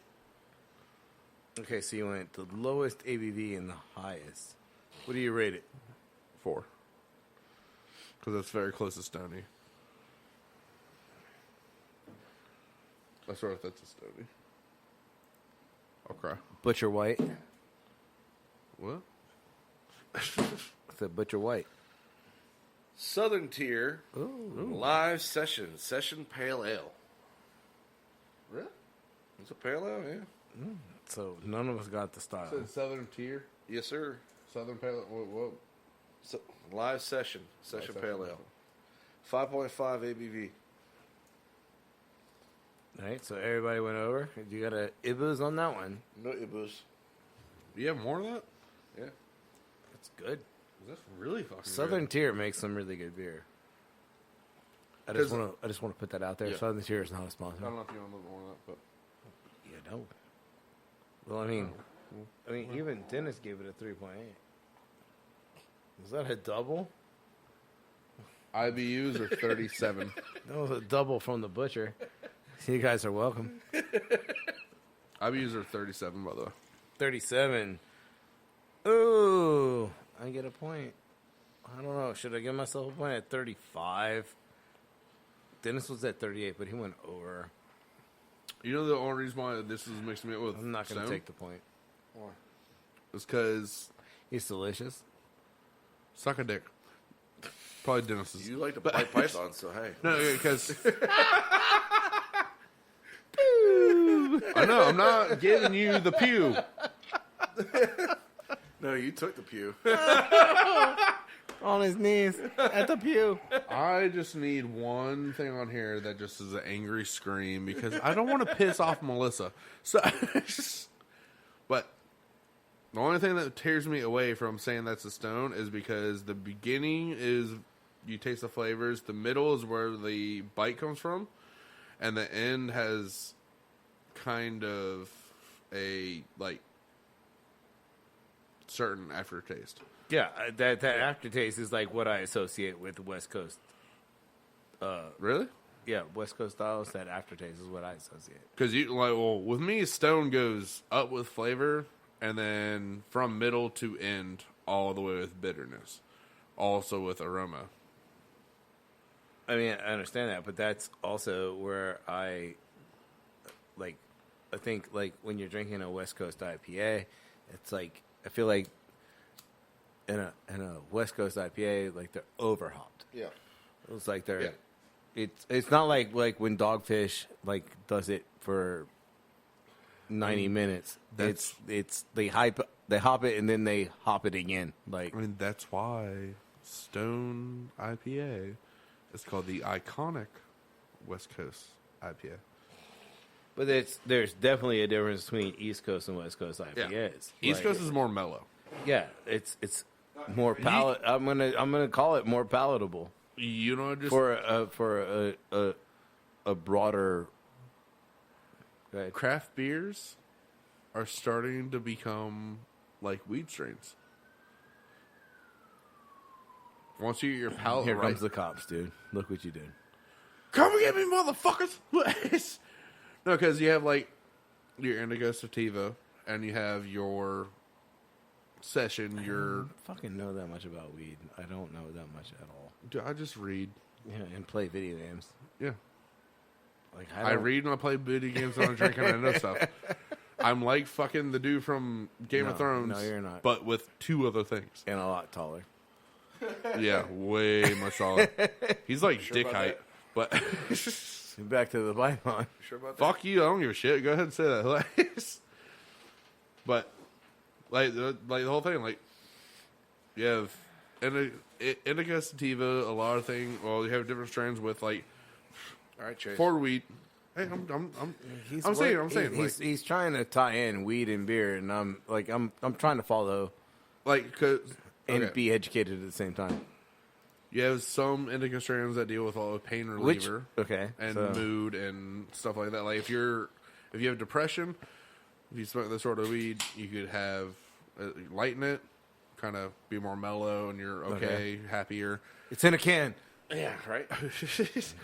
Okay, so you went the lowest ABV and the highest. What do you rate it? 4. Because that's very close to stony. I swear if that's a stony. Okay. Butcher White. What? It's a Butcher White. Southern Tier Live Session Pale Ale. Really? It's a pale ale, yeah. So none of us got the style. Southern Tier? Yes, sir. Southern Pale. What? So, live session pale ale. 5.5 ABV. All right, so everybody went over. You got a Ibus on that one. No ibus. Do you have more of that? Yeah. That's good. That's really fucking Southern good. Tier makes some really good beer. I just want to put that out there. Yeah. Southern Tier is not a sponsor. I don't know if you want a little more of that, but You know. Well, I mean, even Dennis gave it a 3.8. Was that a double? IBUs are 37. That was a double from the butcher. You guys are welcome. IBUs are 37, by the way. 37. Ooh, I get a point. I don't know. Should I give myself a point at 35? Dennis was at 38, but he went over. You know the only reason why this is mixing it with I'm not going to Stone? take the point. Why? Is because He's delicious. suck a dick. Probably Dennis's. You like to bite python, so hey. No, because I know I'm not giving you the pew. No, you took the pew. On his knees at the pew. I just need one thing on here that just is an angry scream because I don't want to piss off Melissa. So, but the only thing that tears me away from saying that's a stone is because the beginning is you taste the flavors, the middle is where the bite comes from, and the end has kind of a like certain aftertaste. Yeah, that aftertaste is like what I associate with West Coast. Really? Yeah, West Coast styles, that aftertaste is what I associate. Because you like, well, with me, stone goes up with flavor, and then from middle to end, all the way with bitterness, also with aroma. I mean, I understand that, but that's also where I think like when you're drinking a West Coast IPA, it's like I feel like in a West Coast IPA, like they're over hopped. Yeah. It's like they're Yeah. it's not like when Dogfish like does it for 90 minutes. It's they hop it and then they hop it again. Like I mean, that's why Stone IPA is called the iconic West Coast IPA. but there's definitely a difference between East Coast and West Coast IPAs. East Like, Coast is more mellow. yeah, it's more I'm gonna call it more palatable You know, just for a broader. Right. craft beers are starting to become like weed strains. Once you get your palate Here right, comes the cops, dude. Look what you did. come get me, motherfuckers! No, because you have like your indigo sativa, and you have your session. Your Fucking know that much about weed. I don't know that much at all. do I just read? Yeah, and play video games. Yeah, Like I read and I play video games and I drink and I know stuff. I'm like fucking the dude from Game of Thrones. No, you're not. But with 2 other things. And a lot taller. Yeah, way much taller. He's like dick about height. But Back to the python. You sure about that? fuck you, I don't give a shit. Go ahead and say that. But like the whole thing, like you have indica, sativa, a lot of things. Well, you have different strains with like All right, Chase. forward wheat. Hey, I'm saying, He's trying to tie in weed and beer, and I'm trying to follow like, cause and be educated at the same time. you have some indica strains that deal with all the pain reliever, and mood and stuff like that. Like if you have depression, if you smoke this sort of weed, you could have lighten it, kind of be more mellow, and you're happier. It's in a can. Yeah, right.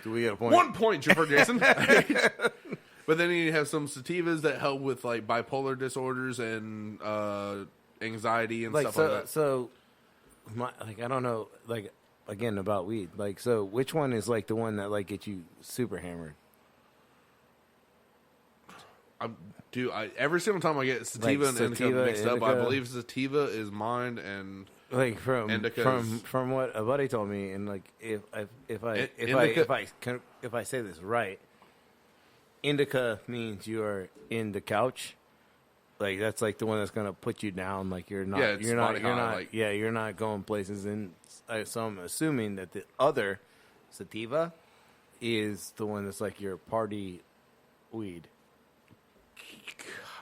Do we get a point? 1 point, for Jason. But then you have some sativas that help with like bipolar disorders and anxiety and stuff like that. So, I don't know, like again about weed. Like, so which one is like the one that like gets you super hammered? Every single time I get sativa and indica mixed up, I believe sativa is mine and like from what a buddy told me, and like if I say this right, indica means you are in the couch. Like that's like the one that's gonna put you down. Like you're not you're not going places. And so I'm assuming that the other sativa is the one that's like your party weed.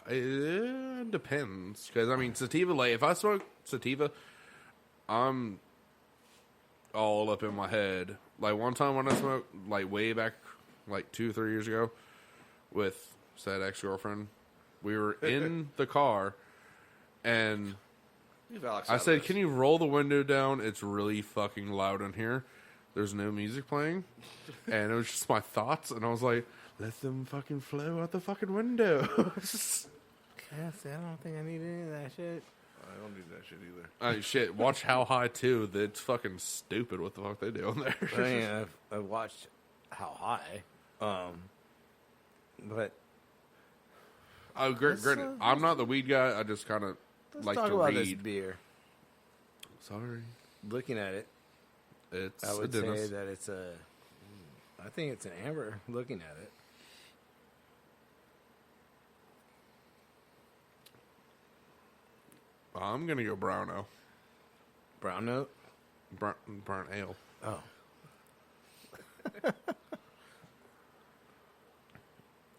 It depends, because I mean sativa. Like if I smoke sativa, I'm all up in my head. Like one time when I smoked, like way back, like 2-3 years ago, with said ex-girlfriend, we were in the car, and I said, "Can you roll the window down? It's really fucking loud in here. There's no music playing," and it was just my thoughts, and I was like, "Let them fucking flow out the fucking window." I don't think I need any of that shit. I don't need that shit either. Shit, watch How High too. It's fucking stupid what the fuck they do on there. I mean, I've watched How High, but granted, I'm not the weed guy. I just kind of like talk to about read. this beer. Sorry, Looking at it, it's I would a say Dennis. that it's I think it's an amber. Looking at it, I'm gonna go brown ale. brown note. Brown ale. Oh.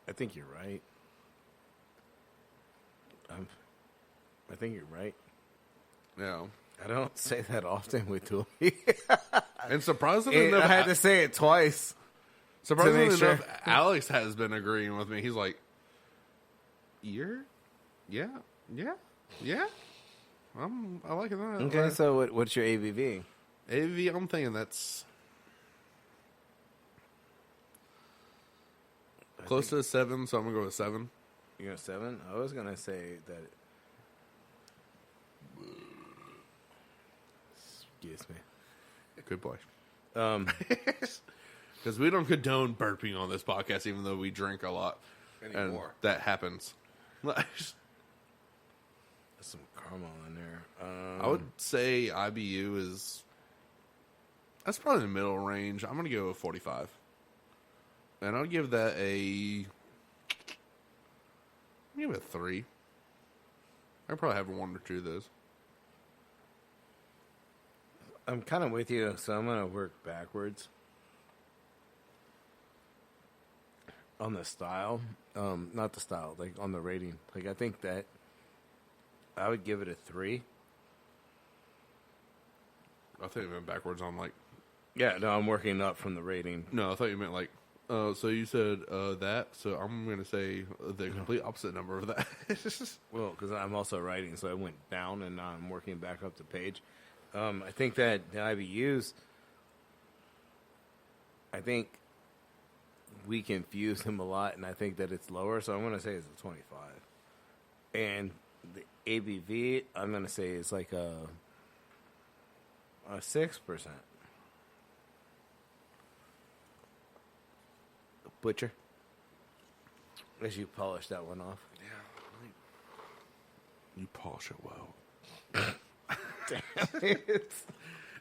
I think you're right. I think you're right. Yeah, I don't say that often with Dooley. and surprisingly enough, I had to say it twice. surprisingly to make enough, Alex has been agreeing with me. He's like, "You're, yeah. I like it. Okay, so what's your ABV? AV, I'm thinking that's close to a 7, so I'm gonna go with 7. You're a 7? I was gonna say that. Excuse me. Good boy. Um, Because we don't condone burping on this podcast, even though we drink a lot. Anymore. And that happens. there's some caramel in there. I would say IBU is... That's probably the middle range. I'm going to go with 45. And I'll give that a... I'll give it a 3. I probably have 1 or 2 of those. I'm kind of with you, so I'm gonna work backwards on the style. Not the style, like on the rating. Like I think that I would give it a 3. I think you went backwards on like... Yeah, no, I'm working up from the rating. No, I thought you meant like... so you said that, so I'm going to say the complete opposite number of that. Well, because I'm also writing, so I went down and now I'm working back up the page. I think that the IBUs, I think we confuse them a lot, and I think that it's lower, so I'm going to say it's a 25. And the ABV, I'm going to say it's like a 6%. Butcher? As you polish that one off. You polish it well.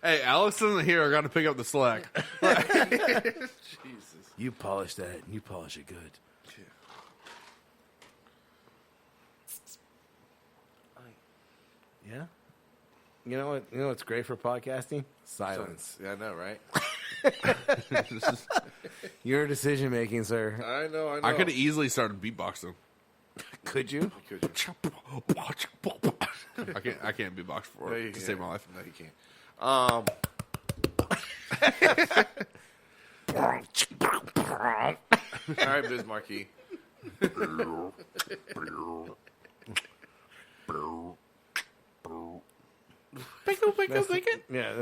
Hey, Alex isn't here. I got to pick up the slack. Jesus. You polish that, and you polish it good. Yeah. You know what? You know what's great for podcasting? Silence. Yeah, I know, right? Your decision making, sir. I know. I could have easily started beatboxing. Could you? I can't beatbox for No, it you to save can't. my life. No, you can't. All right, Biz Marquis. Yeah,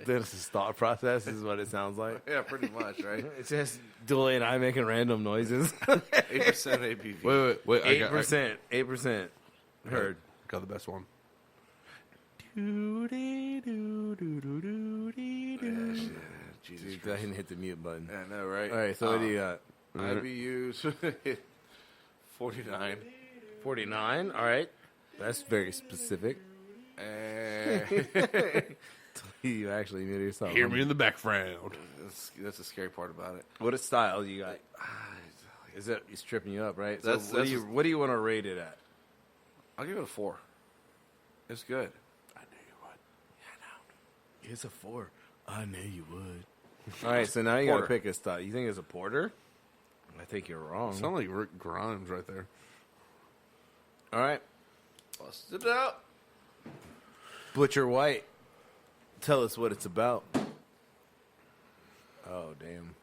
this is thought process. This is what it sounds like. Yeah, pretty much, right? It's just Dooley and I making random noises. 8% ABV. Wait. 8%. 8%. Heard. Got the best one. Jesus Dude, I Christ. didn't hit the mute button. I know, right? All right, so what do you got? IBUs 49. 49. All right. That's very specific. And You actually muted yourself. Hear me in the background. that's the scary part about it. What style do you got? Is it he's tripping you up, right? That's- So what do you want to rate it at? I'll give it a 4. It's good. I knew you would. Yeah, no. It's a 4. I knew you would. All right, so now you got to Porter. pick a style. You think it's a porter? I think you're wrong. Sound like Rick Grimes right there. All right. Bust it out. Butcher White, tell us what it's about. Oh, damn.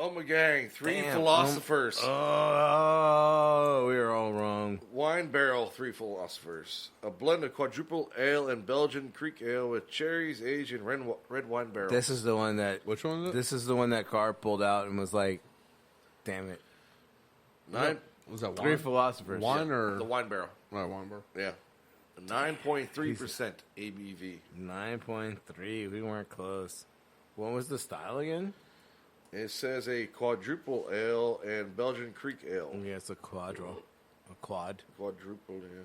Oh my gang, 3 Damn, philosophers. Oh, we were all wrong. Wine barrel, 3 philosophers. A blend of quadruple ale and Belgian Creek ale with cherries aged in red wine barrels. This is the one that. Which one is it? This is the one that Carr pulled out and was like, "Damn it." 9. Was that 3 wine? philosophers. Wine or The wine barrel. wine bar? Yeah. 9.3% ABV. 9.3. We weren't close. What was the style again? It says a quadruple ale and Belgian Creek ale. Yeah, it's a quadro. A quad. Quadruple, yeah.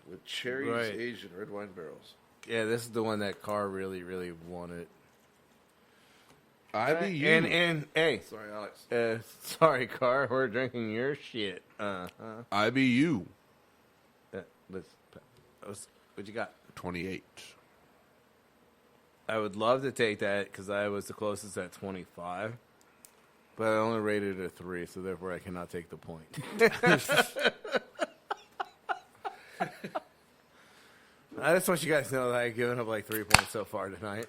With cherries Right. aged in red wine barrels. Yeah, this is the one that Carr really, really wanted. IBU. And hey, Sorry, Alex. sorry, Carr, we're drinking your shit. IBU. What you got? 28. I would love to take that because I was the closest at 25, but I only rated it a 3, so therefore I cannot take the point. I just want you guys to know that I've given up like 3 points so far tonight,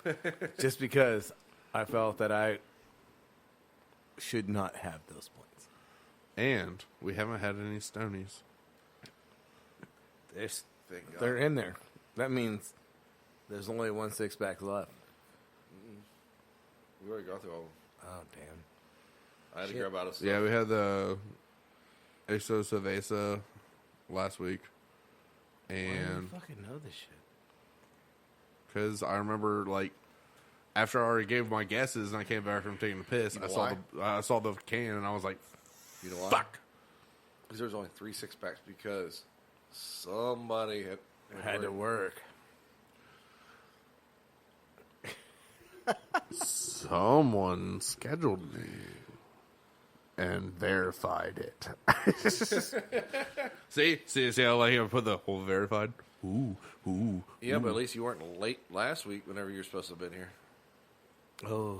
just because I felt that I should not have those points. And we haven't had any Stonies. Thank God. They're in there. That means there's only 1 6-pack left. We already got through all of them. Oh, damn. I had to Shit. grab out of stuff. Yeah, we had the Eso Cerveza last week. Why do you And fucking know this shit? because I remember, like, after I already gave my guesses and I came back from taking a piss, You know I saw the can and I was like, You know why? fuck. Because there's only 3 6-packs because somebody Had to work. Someone scheduled me and verified it. see, I like him put the whole verified. Ooh. Yeah, but at least you weren't late last week whenever you were supposed to have been here. Oh.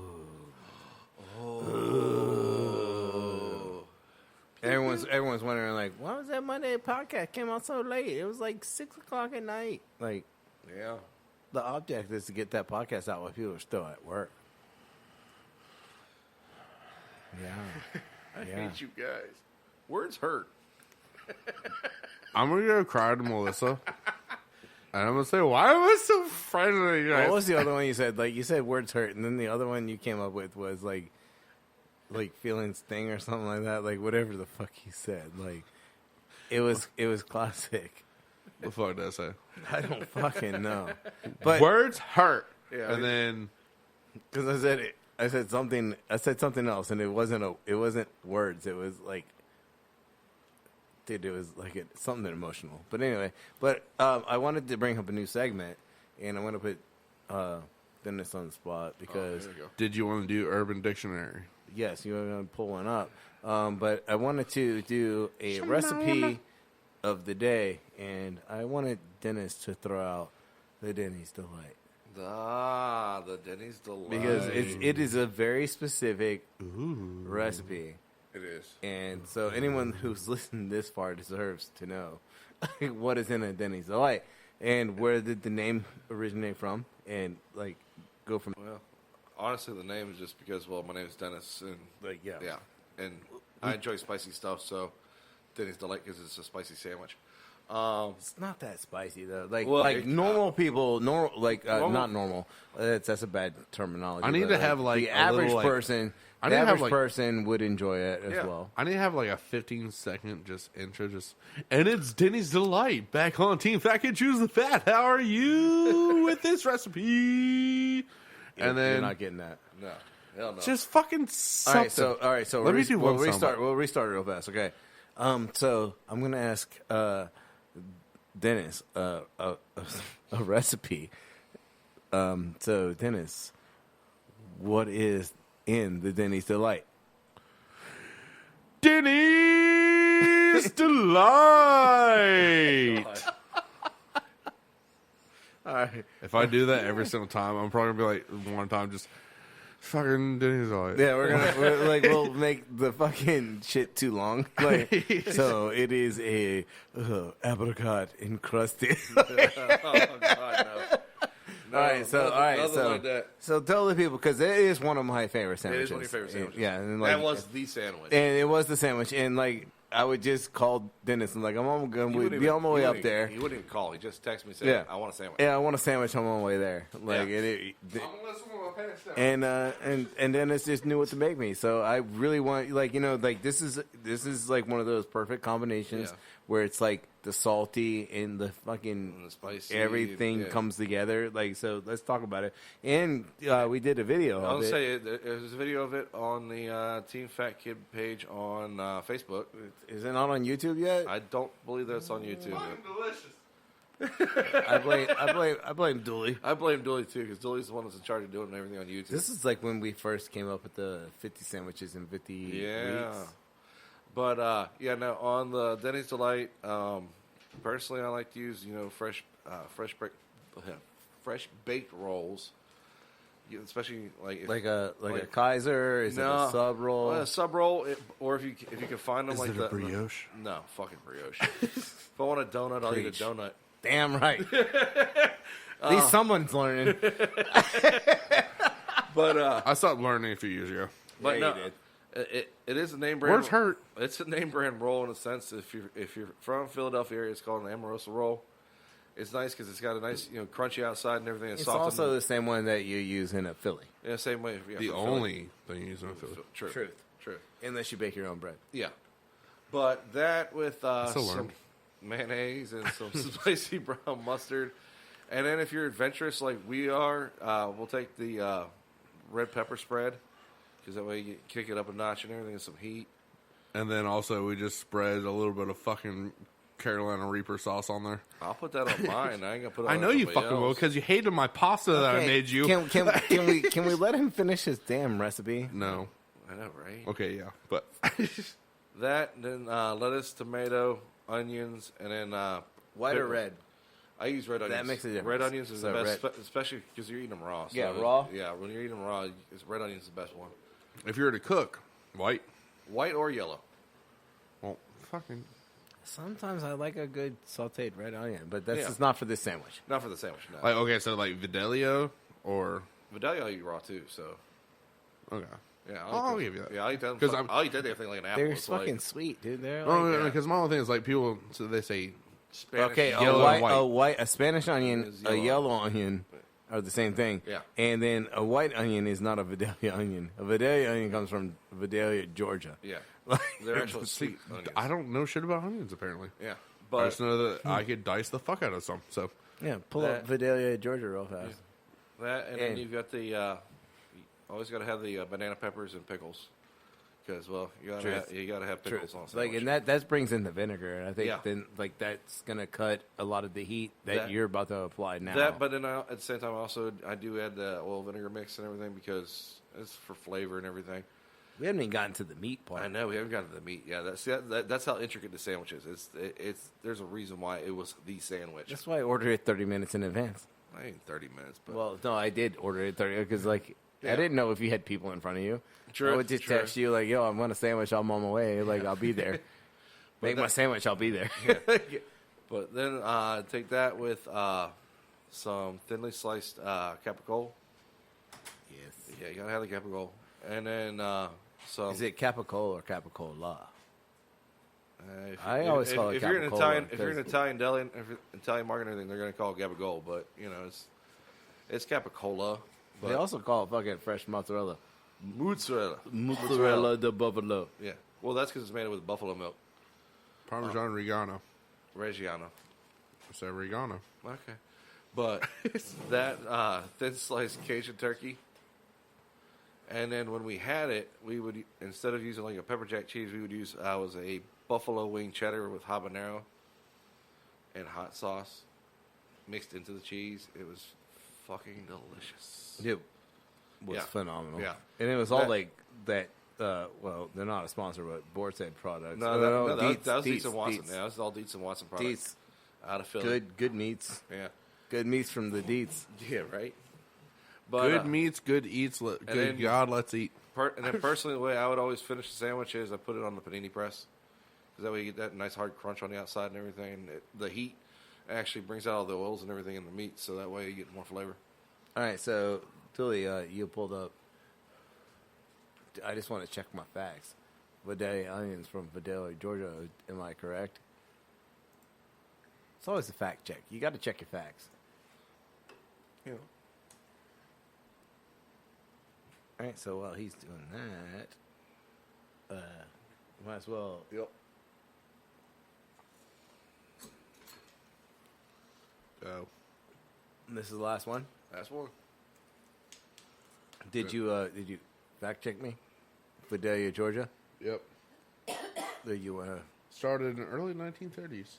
Everyone's wondering, like, why was that Monday podcast came out so late? It was like 6 o'clock at night. Like, Yeah. the object is to get that podcast out while people are still at work. Yeah. I Yeah. hate you guys. Words hurt. I'm gonna go cry to Melissa. And I'm gonna say, why am I so frightened of you guys? What was the other one you said? Like, you said words hurt, and then the other one you came up with was like feelings sting or something like that. Like, whatever the fuck you said. Like, it was classic. What the fuck did I say? I don't fucking know. But Words hurt. Yeah, And then because I said something else, and it wasn't words. It was like Dude, it was like something emotional. But anyway, I wanted to bring up a new segment, and I want to put Dennis on the spot because there you go. Did you want to do Urban Dictionary? yes, you were going to pull one up. But I wanted to do a recipe of the day, and I wanted Dennis to throw out the Denny's Delight. The Denny's Delight. Because it is a very specific recipe. It is. And so anyone who's listened this far deserves to know what is in a Denny's Delight and where did the name originate from, and like go from Well, honestly, the name is just because, well, my name is Dennis, and like yeah, and I enjoy spicy stuff, so Denny's Delight because it's a spicy sandwich. It's not that spicy though. Like Well, normal people, normal- not normal. That's a bad terminology. I need but, to have, like, the a average little, like- person. I The need to have, average like- person would enjoy it as Yeah. well. I need to have like a 15-second just intro, and it's Denny's Delight back on Team Fat Kid Choose the Fat. How are you with this recipe? And then You're not getting that. No, hell no. just fucking something. All right. So Let me do we'll one restart. soundbite. We'll restart real fast. Okay. So I'm gonna ask Dennis a recipe. So Dennis, what is in the Denny's Delight? Denny's Delight. All right. If I do that every single time, I'm probably gonna be like one time just fucking Denny's Delight. Yeah, we'll make the fucking shit too long. Like, so it is a apricot encrusted. Oh God, no. All right, so nothing like that. so tell the people because it is one of my favorite It sandwiches. is one of your favorite sandwiches. Yeah, and that was the sandwich. and it was the sandwich, and like I would just call Dennis and like I'm gonna wouldn't be even- on my he way up wouldn't- there. He wouldn't even call. He just texted me and said, Yeah. I want a sandwich. Yeah, I want a sandwich on my way there. Like Yeah. and Dennis just knew what to make me. So I really want this is like one of those perfect combinations Yeah. where it's like the salty and the fucking And the spicy, everything yeah. comes together. Like, so let's talk about it. And we did a video I'll of it. say there's a video of it on the Team Fat Kid page on Facebook. Is it not on YouTube yet? I don't believe that it's on YouTube. I blame Dooley. I blame Dooley too because Dooley's the one that's in charge of doing everything on YouTube. This is like when we first came up with the 50 sandwiches in 50 yeah. weeks. But on the Denny's Delight, personally, I like to use fresh baked rolls, especially Like a Kaiser, is it a sub roll? A sub roll, or if you can find them Is like it a brioche? No, fucking brioche. If I want a donut, I'll eat a Preach. donut. Damn right. At least someone's learning. But I stopped learning a few years ago. but Yeah, no, you did. it is a name brand. Words hurt. It's a name brand roll in a sense. If you're from Philadelphia area, it's called an Amorosa roll. It's nice because it's got a nice crunchy outside and everything. It's soft also the same one that you use in a Philly. yeah, same way. Yeah, The for only thing you use in Philly. Philly. Truth. True. Unless you bake your own bread. Yeah, but that with still some learned. mayonnaise and some spicy brown mustard, and then if you're adventurous like we are, we'll take the red pepper spread because that way you kick it up a notch and everything, and some heat. And then also we just spread a little bit of fucking Carolina Reaper sauce on there. I'll put that on mine. I ain't gonna put it on I know you somebody fucking will else. because you hated my pasta that I Okay, made you. Can we let him finish his damn recipe? No. I know, right? Okay, yeah, but That, then lettuce, tomato, onions, and then White or pickles. red? I use red onions. That makes a difference. Red onions is So the best, red- especially because you're eating them raw. So Yeah, raw? Yeah, when you're eating them raw, red onions is the best one. if you were to cook white, White or yellow. well, fucking. Sometimes I like a good sauteed red onion, but that's Yeah. just not for this sandwich. Not for the sandwich, no. Like, okay, so like Vidalia or. Vidalia I eat raw too, so Okay. yeah. I'll eat give you that. that. Yeah, I'll eat that. 'Cause I'm- I'll eat that damn thing like an apple. They're It's fucking like sweet, dude. They're Oh, like, no, because my whole thing is like people, so they say Spanish. okay, Yellow and white. a Spanish onion, Is a yellow. yellow onion are the same thing. Yeah. And then a white onion is not a Vidalia onion. A Vidalia onion comes from Vidalia, Georgia. Yeah, Like, they're actual sweet onions. I don't know shit about onions apparently. Yeah, I but just know that I could dice the fuck out of some. So yeah, pull up Vidalia, Georgia real fast. that, and then And- you've got the. You always got to have the banana peppers and pickles. Because you gotta have True. pickles on a Like, sandwich. and that brings in the vinegar. I think Yeah. then like that's gonna cut a lot of the heat that you're about to apply now. But then at the same time, I do add the oil vinegar mix and everything because it's for flavor and everything. we haven't even gotten to the meat part. I know we haven't gotten to the meat. Yeah, that's how intricate the sandwich is. It's there's a reason why it was the sandwich. That's why I ordered it 30 minutes in advance. I ain't 30 minutes, but Well, no, I did order it 30 because like Yeah. I didn't know if you had people in front of you. True, I would just true. text you like, "Yo, I want a sandwich. I'm on my way. Like, I'll be there. Make my sandwich. I'll be there." But then take that with some thinly sliced capicola. Yes. Yeah, you gotta have the capicola, and then some. Is it capicola or capicola? I always call it if you're an capicola Italian, if you're an because- Italian deli, if you're Italian market and everything, they're gonna call it gabagool. But it's capicola. But They also call it fucking fresh mozzarella. mozzarella. de buffalo. Yeah. Well, that's because it's made with buffalo milk. Parmesan Regano. Reggiano. I said Regano. Okay. But that thin sliced Cajun turkey. And then when we had it, we would, instead of using like a pepper jack cheese, we would use was a buffalo wing cheddar with habanero and hot sauce mixed into the cheese. It was fucking delicious. It was Yeah. phenomenal. Yeah. And it was all That- like that. Well, they're not a sponsor, but Board said products. No, that Dietz, was Dietz and Watson. Dietz. Yeah, that was all Dietz and Watson products. Dietz. Out of Philly. Good meats. Yeah. Good meats from the Dietz. Yeah, right? But, Good meats, good eats. Good then- God, let's eat. And then personally, the way I would always finish the sandwich is I put it on the panini press. Because that way you get that nice hard crunch on the outside and everything. And the heat actually brings out all the oils and everything in the meat. So that way you get more flavor. All right, so Dooley, you pulled up. I just want to check my facts. Vidalia onions from Vidalia, Georgia. Am I correct? It's always a fact check. You got to check your facts. Yeah. All right, so while he's doing that, might as well. Yep. Go. This is the last one. That's one. Did you fact check me? Vidalia, Georgia. Yep. Do you want to? Started in the early 1930s.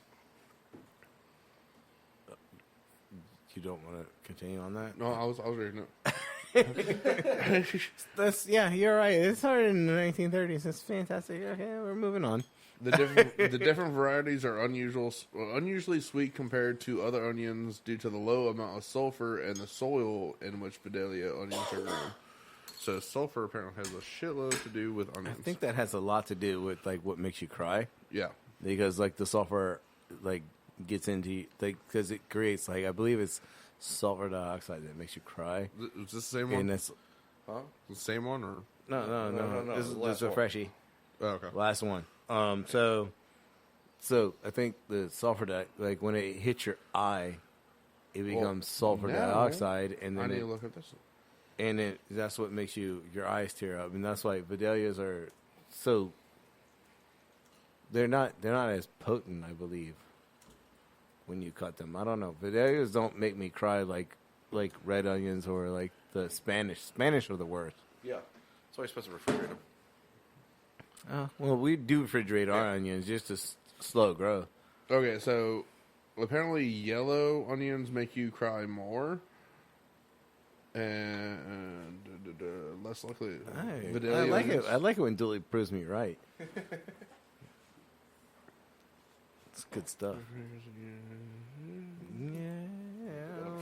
You don't want to continue on that? No, I was reading it. That's you're right. It started in the 1930s. That's fantastic. Okay, we're moving on. The different varieties are unusually sweet compared to other onions due to the low amount of sulfur and the soil in which Vidalia onions are grown. So sulfur apparently has a shitload to do with onions. I think that has a lot to do with like what makes you cry, Yeah. because like the sulfur like gets into like because it creates like I believe it's sulfur dioxide that makes you cry, Is this the same one? and that's Huh? The same one or? No, This is the last this is a one. freshie. Oh, okay. Last one. So I think the sulfur like when it hits your eye, it becomes sulfur now, dioxide, and I then need it, to look at this. and that's what makes your eyes tear up, and that's why Vidalias are so. They're not as potent, I believe. When you cut them, I don't know. Vidalias don't make me cry like red onions or like the Spanish. Spanish are the worst. Yeah. That's why you're supposed to refrigerate them. Well, we do refrigerate our onions just to slow growth. Okay, so apparently yellow onions make you cry more. And less likely. I Vidalia like it. onions. I like it when Dooley proves me right. It's good stuff. Yeah.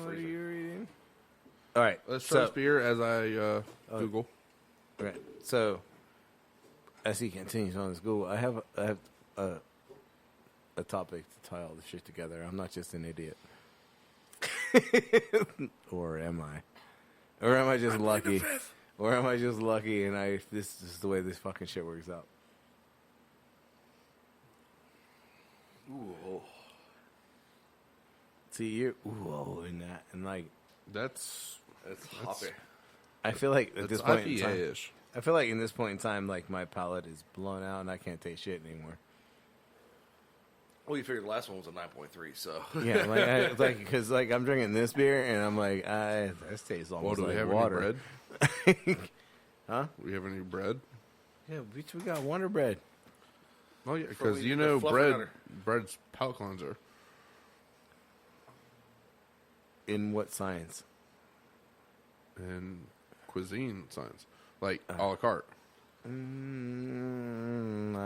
What are you reading? All right. Let's try So, this beer as I Google. right. So, as he continues on his Google, I have a topic to tie all this shit together. I'm not just an idiot. Or am I? Or am I just lucky? Or am I just lucky and this is the way this fucking shit works out? Ooh. See, you're in that, and like That's hoppy. I feel like at this that's point in time, IPA-ish. I feel like in this point in time, like my palate is blown out and I can't taste shit anymore. Well, you figured the last one was a 9.3, so. Yeah, because I'm drinking this beer and I'm like, this tastes Well, almost do we like have water. any bread? Huh? Do we have any bread? Yeah, bitch, we got Wonder Bread. Oh yeah, Before because we you do the know fluffing under. bread's palate cleanser. In what science? And cuisine science, like a la carte. I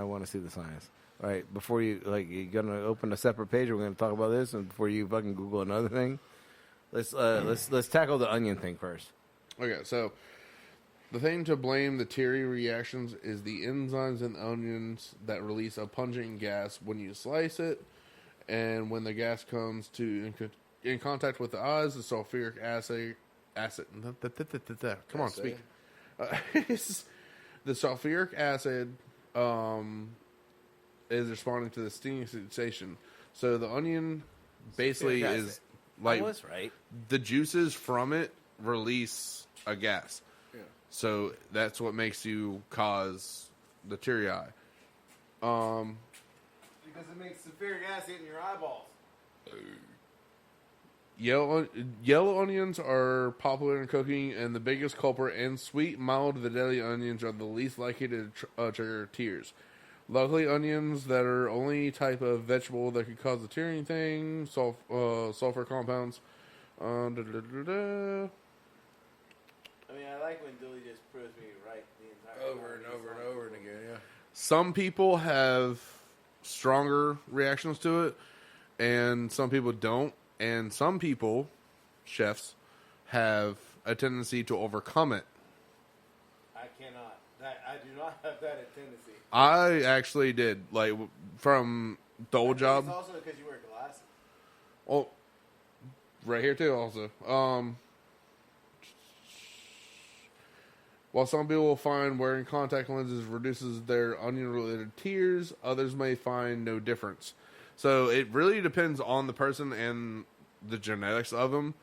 want to see the science. All right, before you you're gonna open a separate page. We're gonna talk about this, and before you fucking Google another thing, let's tackle the onion thing first. Okay, so the thing to blame the teary reactions is the enzymes in onions that release a pungent gas when you slice it, and when the gas comes in contact with the eyes, the sulfuric acid. Come on, speak. The sulfuric acid is responding to the stinging sensation. So the onion basically is like was right. the juices from it release a gas. Yeah. So that's what makes you cause the teary eye. Because it makes sulfuric acid in your eyeballs. Yellow onions are popular in cooking, and the biggest culprit. And sweet, mild, Vidalia onions are the least likely to trigger tears. Luckily, onions that are only type of vegetable that could cause the tearing thing, sulfur compounds. I mean, I like when Dooley just proves me right the entire Over and over and over and again, yeah. Some people have stronger reactions to it, and some people don't. And some people, chefs, have a tendency to overcome it. I cannot. I do not have that tendency. I actually did, like, from the old job. It's also because you wear glasses. Oh, right here too. Also, while some people will find wearing contact lenses reduces their onion-related tears, others may find no difference. So it really depends on the person and the genetics of them.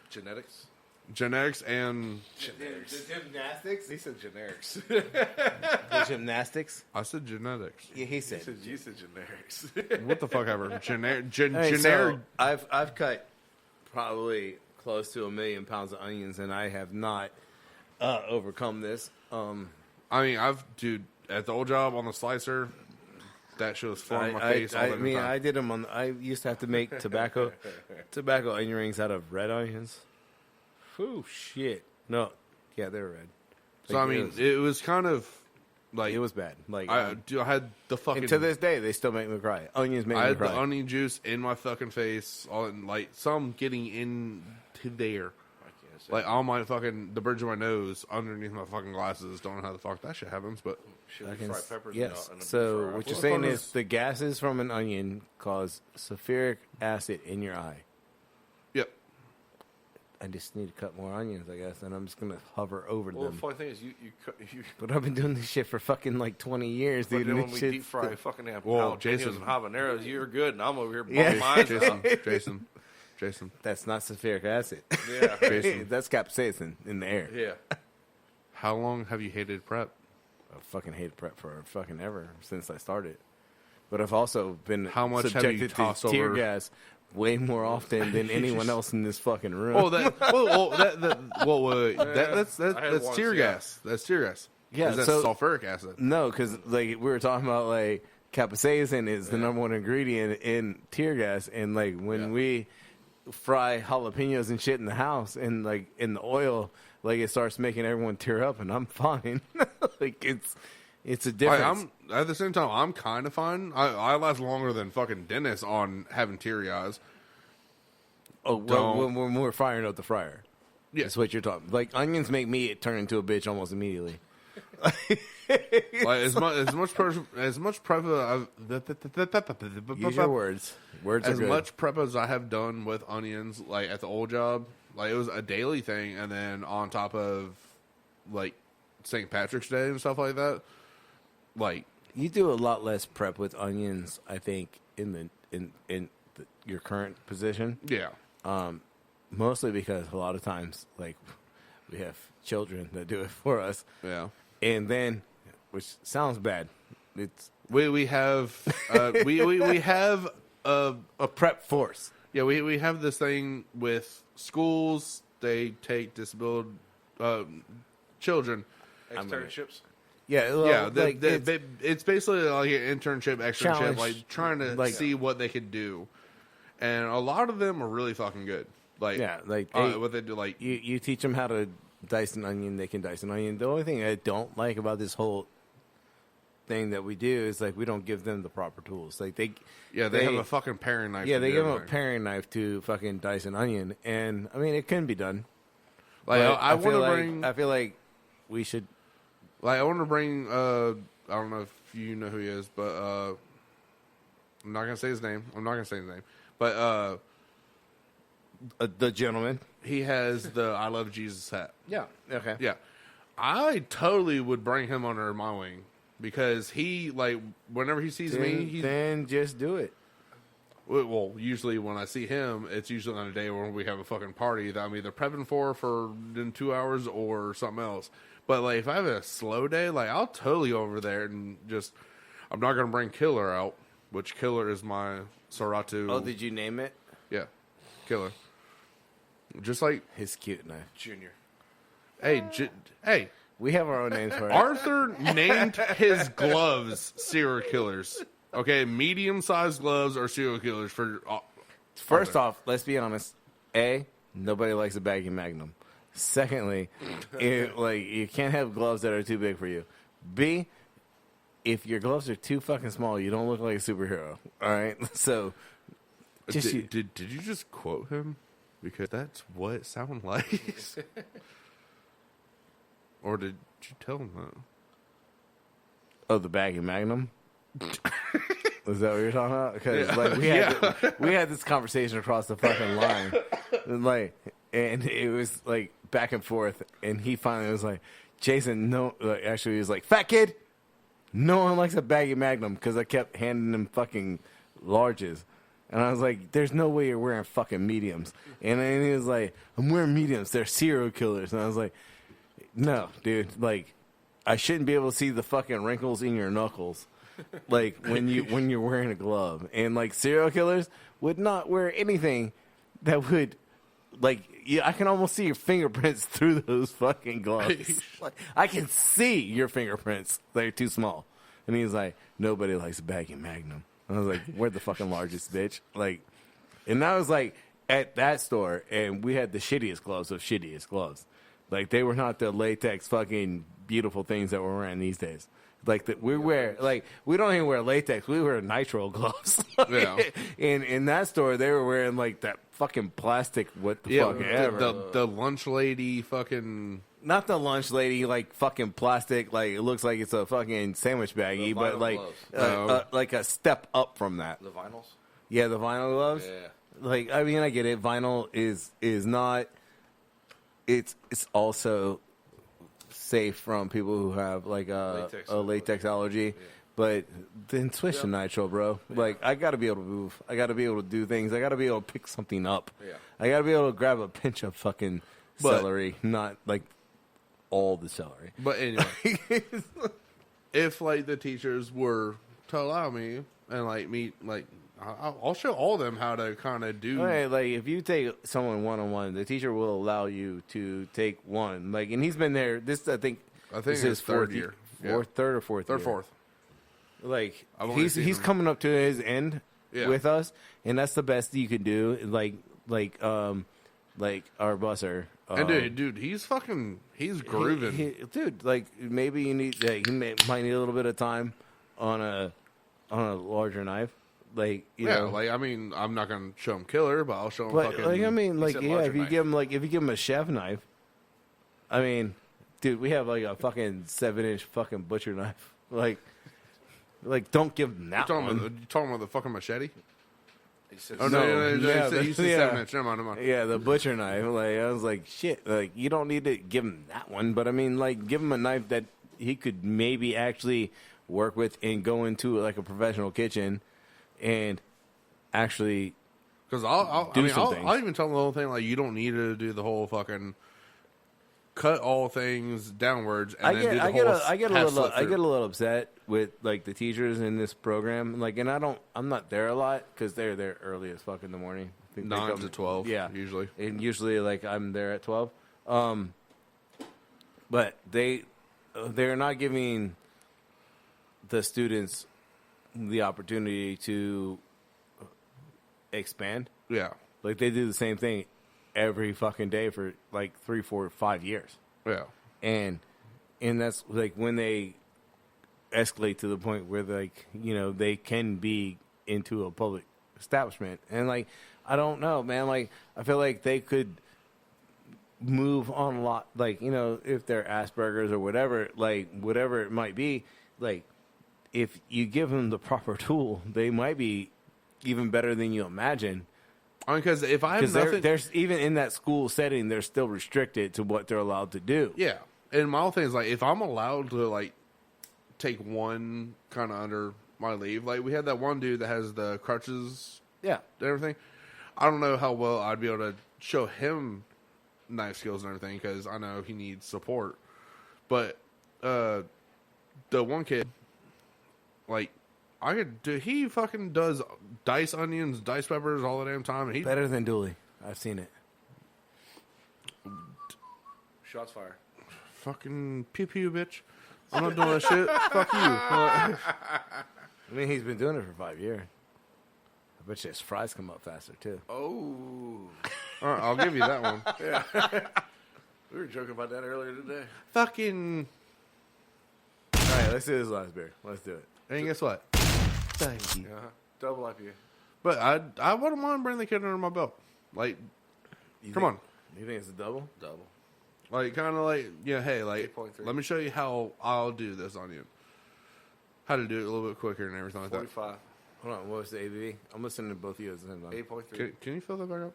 Genetics? Genetics and... Generics. The gymnastics? He said generics. The gymnastics? I said genetics. Yeah, he said. You said generics. What the fuck ever. Generic. Hey, so I've cut probably close to 1 million pounds of onions, and I have not overcome this. I mean, dude, at the old job on the slicer, that shit was flying in my face all the time. I did them on. I used to have to make tobacco onion rings out of red onions. Whew, shit. No, yeah, they were red. So I mean, it was kind of like it was bad. Like I had the fucking. and to this day, they still make me cry. Onions make I me had cry. the onion juice in my fucking face, all like some getting into there. Like on my fucking the bridge of my nose, underneath my fucking glasses. Don't know how the fuck that shit happens, but Should we fry peppers? Yes. in a So deep fryer? what you're Well, saying fuck is is- the gases from an onion cause sulfuric acid in your eye. yep. I just need to cut more onions, I guess, and I'm just gonna hover over Well, the them. funny thing is, you But I've been doing this shit for fucking like 20 years, but dude. then and when we this deep shit's fry still- fucking Whoa, jalapenos Jason. and habaneros, you're good, and I'm over here Yeah. blowing my eyes out. Jason. That's not sulfuric acid. Yeah, Jason. That's capsaicin in the air. yeah. How long have you hated prep? I fucking hated prep for fucking ever since I started. But I've also been How much have you subjected to tossed tear over- gas way more often than anyone else in this fucking room. Oh, that's I had once, tear yeah. gas. That's tear gas. Yeah, 'Cause that's so- sulfuric acid. No, because like we were talking about, like capsaicin is the number one ingredient in tear gas, and like when we fry jalapenos and shit in the house, and like in the oil, like it starts making everyone tear up, and I'm fine. Like it's a difference. At the same time, I'm kind of fine. I last longer than fucking Dennis on having teary eyes. when we're firing up the fryer, Yeah. that's what you're talking. Like onions make me turn into a bitch almost immediately. Like as much prep Use your words. Words as are good. much prep as I have done with onions, like at the old job, like it was a daily thing, and then on top of like St. Patrick's Day and stuff like that, like You do a lot less prep with onions, I think, in your current position. yeah, Mostly because a lot of times, like, we have children that do it for us, yeah. and then, which sounds bad, it's We have we have a prep force. yeah we have this thing with schools. They take disabled children. Externships. Yeah, well, Yeah, like, it's basically like an internship, externship, Challenge, like trying to like- see what they could do. And a lot of them are really fucking good. Like, yeah, like what they do, like, you teach them how to dice an onion, they can dice an onion. The only thing I don't like about this whole thing that we do is like we don't give them the proper tools. Like they have a fucking paring knife. Yeah, to they do give them a everything. paring knife to fucking dice an onion, and I mean it can be done. Like, But I feel want to like, bring. I feel like we should. Like, I want to bring. I don't know if you know who he is, but I'm not gonna say his name. But The gentleman. he has the "I Love Jesus" hat. Yeah. Okay. Yeah, I totally would bring him under my wing because he, like, whenever he sees me, he's Then just do it. well. Usually, when I see him, it's usually on a day when we have a fucking party that I'm either prepping for in 2 hours or something else. But like, if I have a slow day, like, I'll totally go over there and just. I'm not gonna bring Killer out, which Killer is my Saratu. Oh, did you name it? Yeah, Killer. Just like, His cute knife. Junior. hey, hey, We have our own names for it. Arthur named his gloves serial killers. Okay, medium-sized gloves are serial killers for. First off, let's be honest. A, nobody likes a baggy Magnum. Secondly, you can't have gloves that are too big for you. B, if your gloves are too fucking small, you don't look like a superhero. All right, so just Did you just quote him? Because that's what it sounded like. Or did you tell him that? oh, the baggy Magnum. Is that what you're talking about? Because like we had this conversation across the fucking line, and it was like back and forth, and he finally was like, "Jason, no." Actually, he was like, "Fat kid, no one likes a baggy Magnum," because I kept handing him fucking larges, and I was like, "There's no way you're wearing fucking mediums." And then he was like, "I'm wearing mediums. They're serial killers," and I was like, "No, dude, like." I shouldn't be able to see the fucking wrinkles in your knuckles, like when you're wearing a glove. And like serial killers would not wear anything that would, like, I can almost see your fingerprints through those fucking gloves. Like, I can see your fingerprints. They're too small. And he's like, nobody likes a baggy Magnum. And I was like, we're the fucking largest, bitch. Like, and I was like at that store, and we had the shittiest gloves of shittiest gloves. Like, they were not the latex fucking beautiful things that we're wearing these days. Like, we don't even wear latex. We wear nitrile gloves. Yeah. In that store, they were wearing, like, that fucking plastic, what the fuck ever. The lunch lady fucking. Not the lunch lady, like, fucking plastic, like, it looks like it's a fucking sandwich baggie, but, vinyl like, gloves. like a step up from that. The vinyls? Yeah, the vinyl gloves. Yeah. Like, I mean, I get it. Vinyl is not. It's also safe from people who have like a latex allergy, but then switch to nitrile, bro. Like, I gotta be able to move. I gotta be able to do things. I gotta be able to pick something up. Yeah. I gotta be able to grab a pinch of fucking celery, not like all the celery. But anyway, if like the teachers were to allow me and like me, like I'll show all of them how to kind of do. Right, like if you take someone one-on-one, the teacher will allow you to take one. Like, and he's been there. This I think it's his third year. third or fourth, year. Fourth. Like, I've only seen he's him. coming up to his end Yeah. with us, and that's the best you can do. Like our busser. And dude, he's grooving. Dude, like maybe you need might need a little bit of time on a larger knife. Like, you know, like, I mean, I'm not gonna show him killer, but I'll show him but fucking. like, I mean, like, said yeah, larger if you knife. give him a chef knife, I mean, dude, we have like a fucking 7-inch fucking butcher knife. Like, don't give him that one. you talking about the fucking machete? He said, Oh No, no, yeah, you said yeah. 7-inch. Never mind. Yeah, the butcher knife. Like, I was like, shit. Like, you don't need to give him that one, but I mean, like, give him a knife that he could maybe actually work with and go into like a professional kitchen and actually. Because I'll even tell them the whole thing. Like, you don't need to do the whole fucking cut all things downwards. And I get a little upset with like the teachers in this program. Like, and I'm not there a lot because they're there early as fuck in the morning. I think they 9 come- to 12. Yeah, usually. and usually like I'm there at 12. But they they're not giving the students the opportunity to expand. Yeah. Like they do the same thing every fucking day for like 3, 4, 5 years. Yeah. And that's like when they escalate to the point where like, you know, they can be into a public establishment. And like, I don't know, man. Like, I feel like they could move on a lot. Like, you know, if they're Asperger's or whatever, like whatever it might be, like if you give them the proper tool, they might be even better than you imagine. I mean, because if I have nothing, there's even in that school setting, they're still restricted to what they're allowed to do. yeah. And my whole thing is like, if I'm allowed to like take one kind of under my leave, like we had that one dude that has the crutches, Yeah. and everything. I don't know how well I'd be able to show him knife skills and everything because I know he needs support. But the one kid, like, I could do. He fucking does diced onions, diced peppers all the damn time. And he Better than Dooley. I've seen it. Shots fired. fucking pew pew, bitch. I'm not doing that shit. Fuck you. I mean, he's been doing it for 5 years. I bet you his fries come up faster, too. Oh. All right, I'll give you that one. We were joking about that earlier today. Fucking. All right, let's do this last beer. Let's do it. And guess what? Thank you. Uh-huh. Double IPA. But I wouldn't mind bringing the kid under my belt. Like, come on. You think it's a double? Double. Like, kind of like, yeah, hey, like, 8.3. let me show you how I'll do this on you. How to do it a little bit quicker and everything like that. 45. Hold on, what was the ABV? I'm listening to both of you at the same time. 8.3. Can you fill that back up?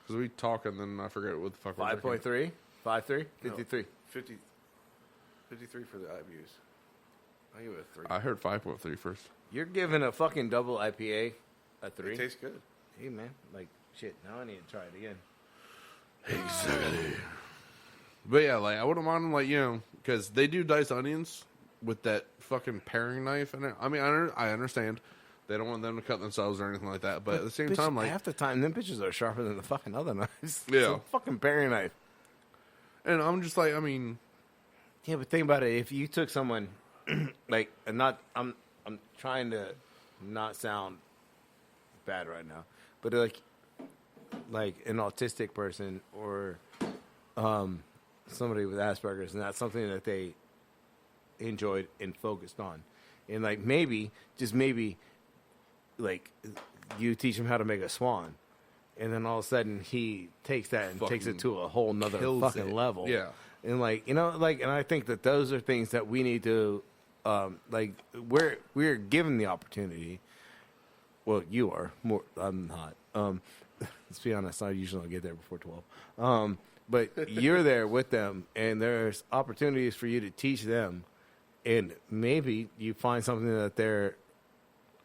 Because we talk and then I forget what the fuck we're 5.3? 5.3? 53. 53 for the IBUs. I give it a 3. I heard 5.3 first. You're giving a fucking double IPA a 3? It tastes good. Hey, man. Like, shit, now I need to try it again. Exactly. But yeah, like, I wouldn't mind them, like, you know, because they do diced onions with that fucking paring knife. And I mean, I understand. They don't want them to cut themselves or anything like that. But at the same Bitch, time, like, half the time, them bitches are sharper than the fucking other knives. Yeah. It's a fucking paring knife. and I'm just like, I mean, Yeah, but think about it. If you took someone, like, and not, I'm trying to not sound bad right now, but like an autistic person or somebody with Asperger's, and that's something that they enjoyed and focused on, and like maybe, just maybe, like you teach him how to make a swan, and then all of a sudden he takes that and takes it to a whole nother kills fucking it. level. Yeah. And like, you know, like, and I think that those are things that we need to, like, we're given the opportunity. Well, you are more. I'm not. Let's be honest. I usually don't get there before 12. But you're there with them, and there's opportunities for you to teach them, and maybe you find something that they're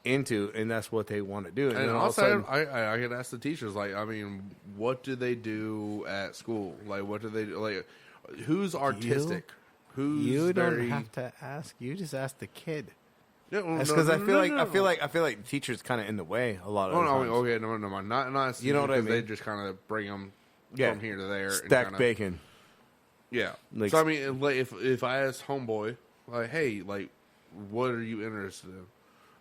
into, and that's what they want to do. And and then all of a also, sudden, I could ask the teachers, like, I mean, what do they do at school? Like, what do they do? Like, who's artistic? Who's you don't very... have to ask. You just ask the kid. Yeah, well, That's no, because no, I no, feel no, like no. I feel like the teacher's kind of in the way a lot of Oh, the no, times. okay, no, not You know what I because They mean? just kind of bring them Yeah. from here to there. and Stack kinda, bacon. Yeah. Like- So I mean, like, if I ask homeboy, like, hey, like, what are you interested in?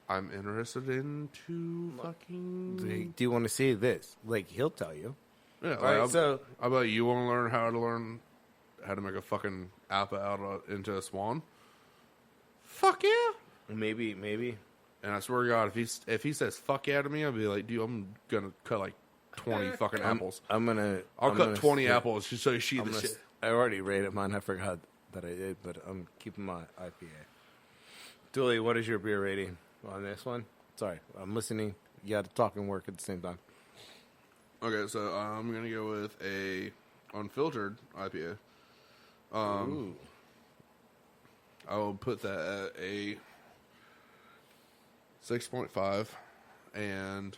I'm interested into fucking. Do you want to see this? Like he'll tell you. Yeah. Like, Right, so how about you want to learn how to make a fucking alpha out into a swan? Fuck yeah. maybe And I swear to God, if he says fuck yeah to me, I'll be like, dude, I'm gonna cut like 20 fucking apples. I'm gonna. I'll I'm cut gonna 20 skip- apples just so you see I'm the gonna shit. s- I already rated mine. I forgot that I did, but I'm keeping my IPA. Dooley, what is your beer rating on this one? Sorry, I'm listening. You got to talk and work at the same time. Okay, so I'm gonna go with a unfiltered IPA. Ooh. I will put that at a 6.5 and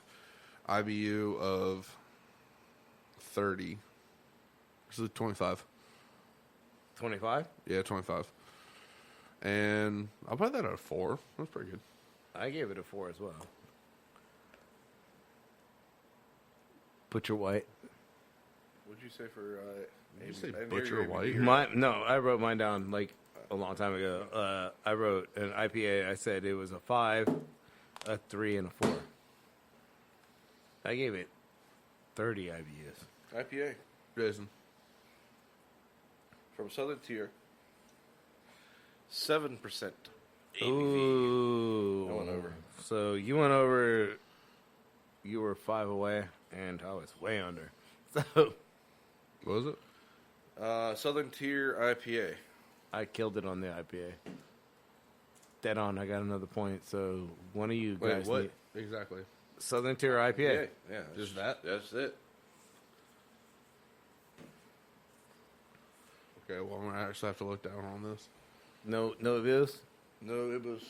IBU of 30. This is 25. 25? Yeah, 25. And I'll put that at a 4. That's pretty good. I gave it a 4 as well. Put your white. What'd you say for? Did you say I didn't Butcher hear you. White? No, I wrote mine down like a long time ago. I wrote an IPA. I said it was a 5, a 3, and a 4. I gave it 30 IBUs. IPA Jason. from Southern Tier. 7%. Ooh. I went over. So you went over. You were 5 away, and I was way under. So What was it? Southern Tier IPA. I killed it on the IPA. Dead on. I got another point. So one of you Wait, guys. what? need- Exactly. Southern Tier IPA. Yeah. Just that? That's it. Okay, well, I'm going to actually have to look down on this. No views. No, it was.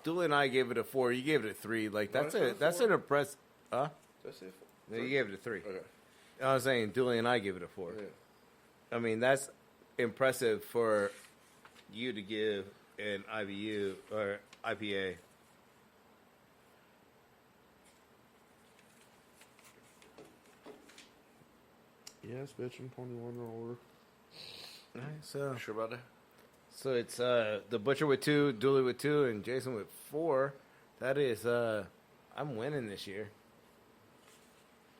Dooley and I gave it a 4. You gave it a 3. Like that's Why is it it. a That's 4? an impress. Huh? That's it. No, you gave it a 3. Okay. I was saying Dooley and I gave it a 4. Yeah. I mean that's impressive for you to give an IBU or IPA. Yes, bitch, I'm 21 or older. All right, so Sure about that? so it's the Butcher with 2, Dooley with 2, and Jason with 4. That is I'm winning this year.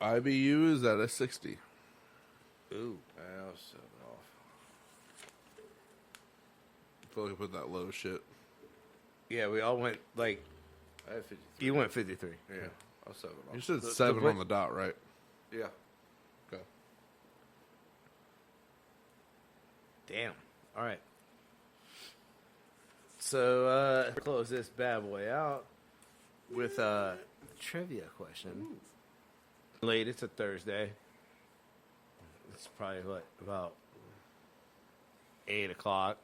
IBU is at a 60. Ooh. I was 7 off. I feel like I put that low shit. Yeah, we all went like I had 53. you went 53. Yeah. I was 7 off. You said The 7 what- on the dot, right? Yeah. Okay. Damn. All right. So close this bad boy out with a trivia question. Late, it's a Thursday. It's probably about 8 o'clock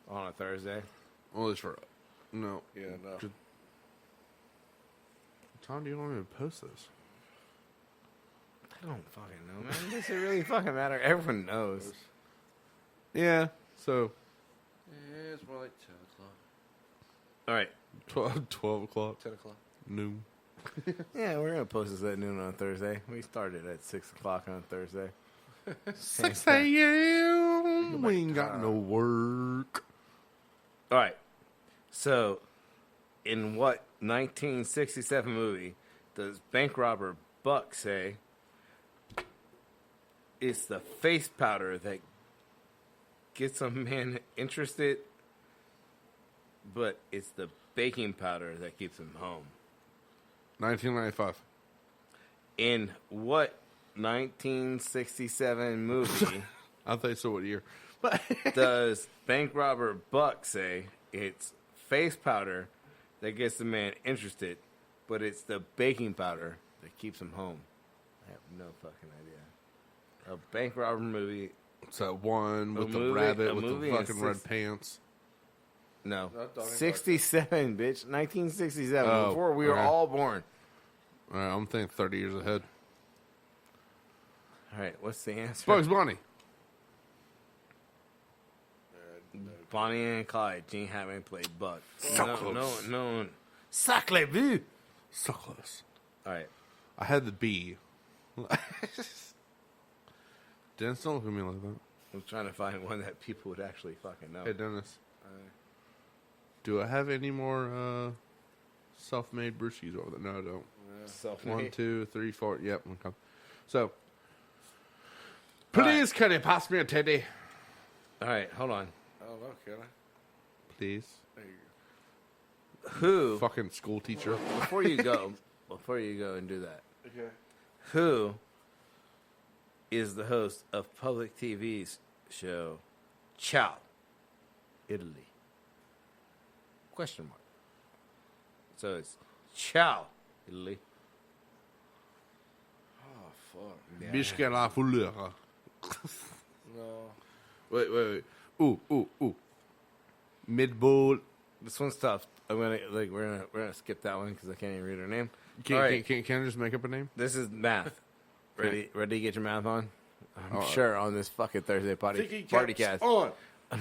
on a Thursday. Well, it's for... No. Yeah, no. What time do you want me to post this? I don't fucking know, man. Does it really fucking matter? Everyone knows. Yeah, so Yeah, it's more like 10 o'clock. All right. 12 o'clock, 10 o'clock. noon. Yeah, we're gonna post this at noon on Thursday. We started at 6 o'clock on Thursday. 6 a.m. We ain't got no work. All right. So, in what 1967 movie does bank robber Buck say it's the face powder that gets a man interested, but it's the baking powder that keeps him home? 1995. In what 1967 movie I thought you said what year. does bank robber Buck say it's face powder that gets the man interested, but it's the baking powder that keeps him home? I have no fucking idea. A bank robber movie. It's that one with the movie- rabbit a with movie the in fucking red six- pants. No. Not Donnie 67, bitch. 1967. Oh, before we were okay. all born. All right, I'm thinking 30 years ahead. All right, what's the answer? Bugs Bunny. Bonnie and Clyde. Gene Hammond played Buck. So no, close. no. Sacre-bleu. So close. All right. I had the B. Dennis, don't look at me like that. I'm trying to find one that people would actually fucking know. Hey, Dennis. Do I have any more self-made brewskis over there? No, I don't. Self-made. 1, 2, 3, 4. Yep. Okay. So, please, can you pass me a teddy? All right, hold on. I don't know, can I? Please. There you go. Who, Fucking school teacher. before you go and do that, Okay. who is the host of public TV's show Ciao, Italy? Question mark. So it's Ciao, Italy. Oh, fuck. Yeah. Biscuit la foulure. No. Wait. Ooh. Mid-bowl. This one's tough. We're gonna skip that one because I can't even read her name. Can All right, I just make up a name? this is math. Ready to get your math on? I'm Oh, sure on this fucking Thursday party cast. on.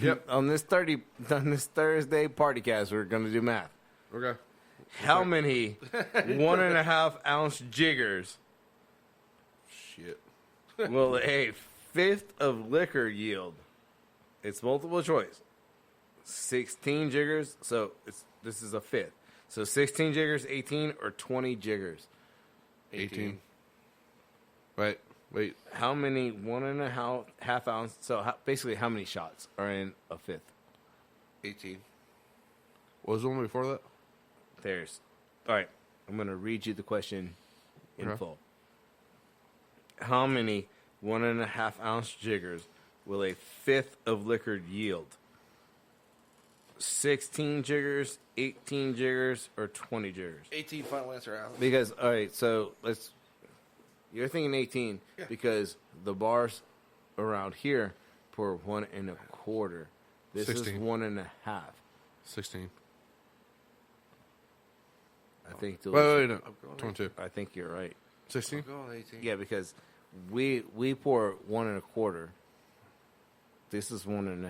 Yep. On this Thursday party cast, we're gonna do math. Okay. How many 1.5 ounce jiggers shit. will a fifth of liquor yield? It's multiple choice. 16 jiggers. So this is a fifth. So 16 jiggers, 18, or 20 jiggers. 18. Wait. How many 1.5 ounce? So basically, how many shots are in a fifth? 18. What was the one before that? All right. I'm going to read you the question in Okay. full. How many 1.5 ounce jiggers will a fifth of liquor yield? 16 jiggers, 18 jiggers, or 20 jiggers? 18 final answer, Alex. Because, all right, so you're thinking 18 because the bars around here pour 1.25. This 16. is 1.5. 16. I think. Wait, no. 22. I think you're right. 16? Go on 18. Yeah, because we pour 1.25. This is 1.5.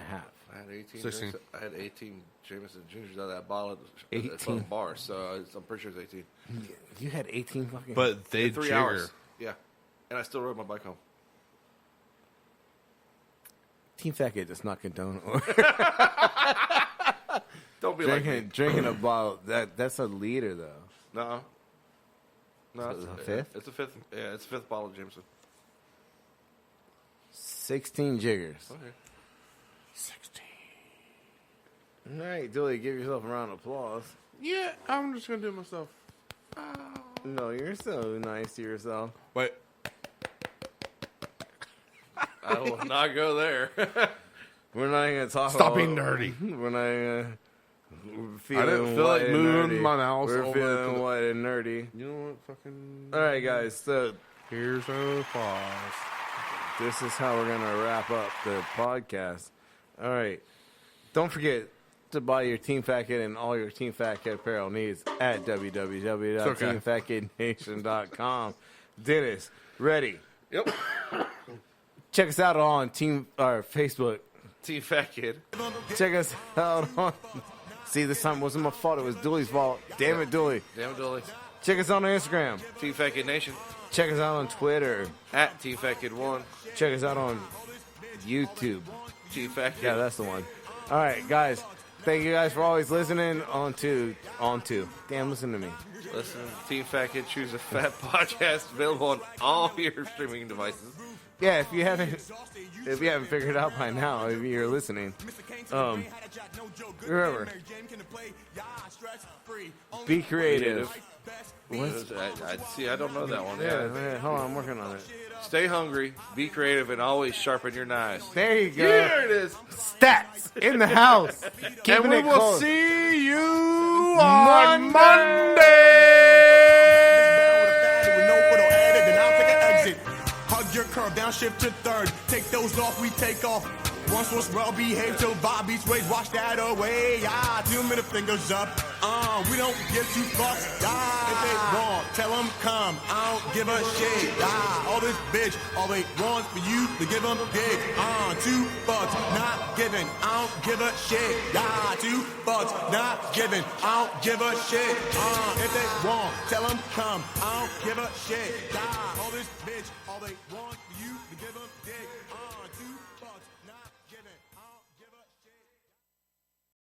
I had 18. 16. I had 18 Jameson Gingers out of that bottle at 18. the bar, so I'm pretty sure it's 18. You had 18 fucking. But they In 3 jigger. hours. Yeah. And I still rode my bike home. Team Fat Kid does not condone Don't be like me. drinking a bottle. That's a liter though. No. No, So it's a fifth? It's a fifth. Yeah, it's a fifth bottle of Jameson. 16 jiggers. Okay. 16. All right, Dooley, give yourself a round of applause. Yeah, I'm just going to do it myself. No, you're so nice to yourself. Wait. I will not go there. We're not even gonna talk. Stop about, being nerdy. We're not. We're feeling I didn't feel white like and moving nerdy. my mouse We're over feeling to the- white and nerdy. You know what? Fucking. All right, guys. So Here's a pause. this is how we're gonna wrap up the podcast. All right. Don't forget to buy your Team Fat Kid and all your Team Fat Kid apparel needs at www.teamfatkidnation.com. Dennis, ready? Yep. Check us out on Facebook. Team Fat Kid. Check us out on. See, this time wasn't my fault. It was Dooley's fault. Damn it, Dooley. Damn it, Dooley. Check us out on Instagram. Team Fat Kid Nation. Check us out on Twitter. At Team Fat Kid 1. Check us out on YouTube. Team Fat Kid. Yeah, that's the one. All right, guys. Thank you guys for always listening on to. Damn, listen to me. Listen, Team Fat Kid Choose a Fat podcast available on all your streaming devices. Yeah, if you haven't figured it out by now, if you're listening, remember, be creative. I don't know that one. Yeah, hold on, I'm working on it. Stay hungry, be creative, and always sharpen your knives. There you go. There it is. Stats in the house. Keeping And we it will close. see you on Monday. Hug your curve, downshift to third. Take those off, we take off. Once was well behaved till Bobby's ways, wash that away. 2 middle fingers up. We don't give two fucks. If they wrong, tell them come. I don't give a shit. All this bitch, all they want for you to give them dick. $2, not giving. I don't give a shit. $2, not giving. I don't give a shit. If they wrong, tell them come. I don't give a shit. All this bitch, all they want for you to give them dick. $2, not giving.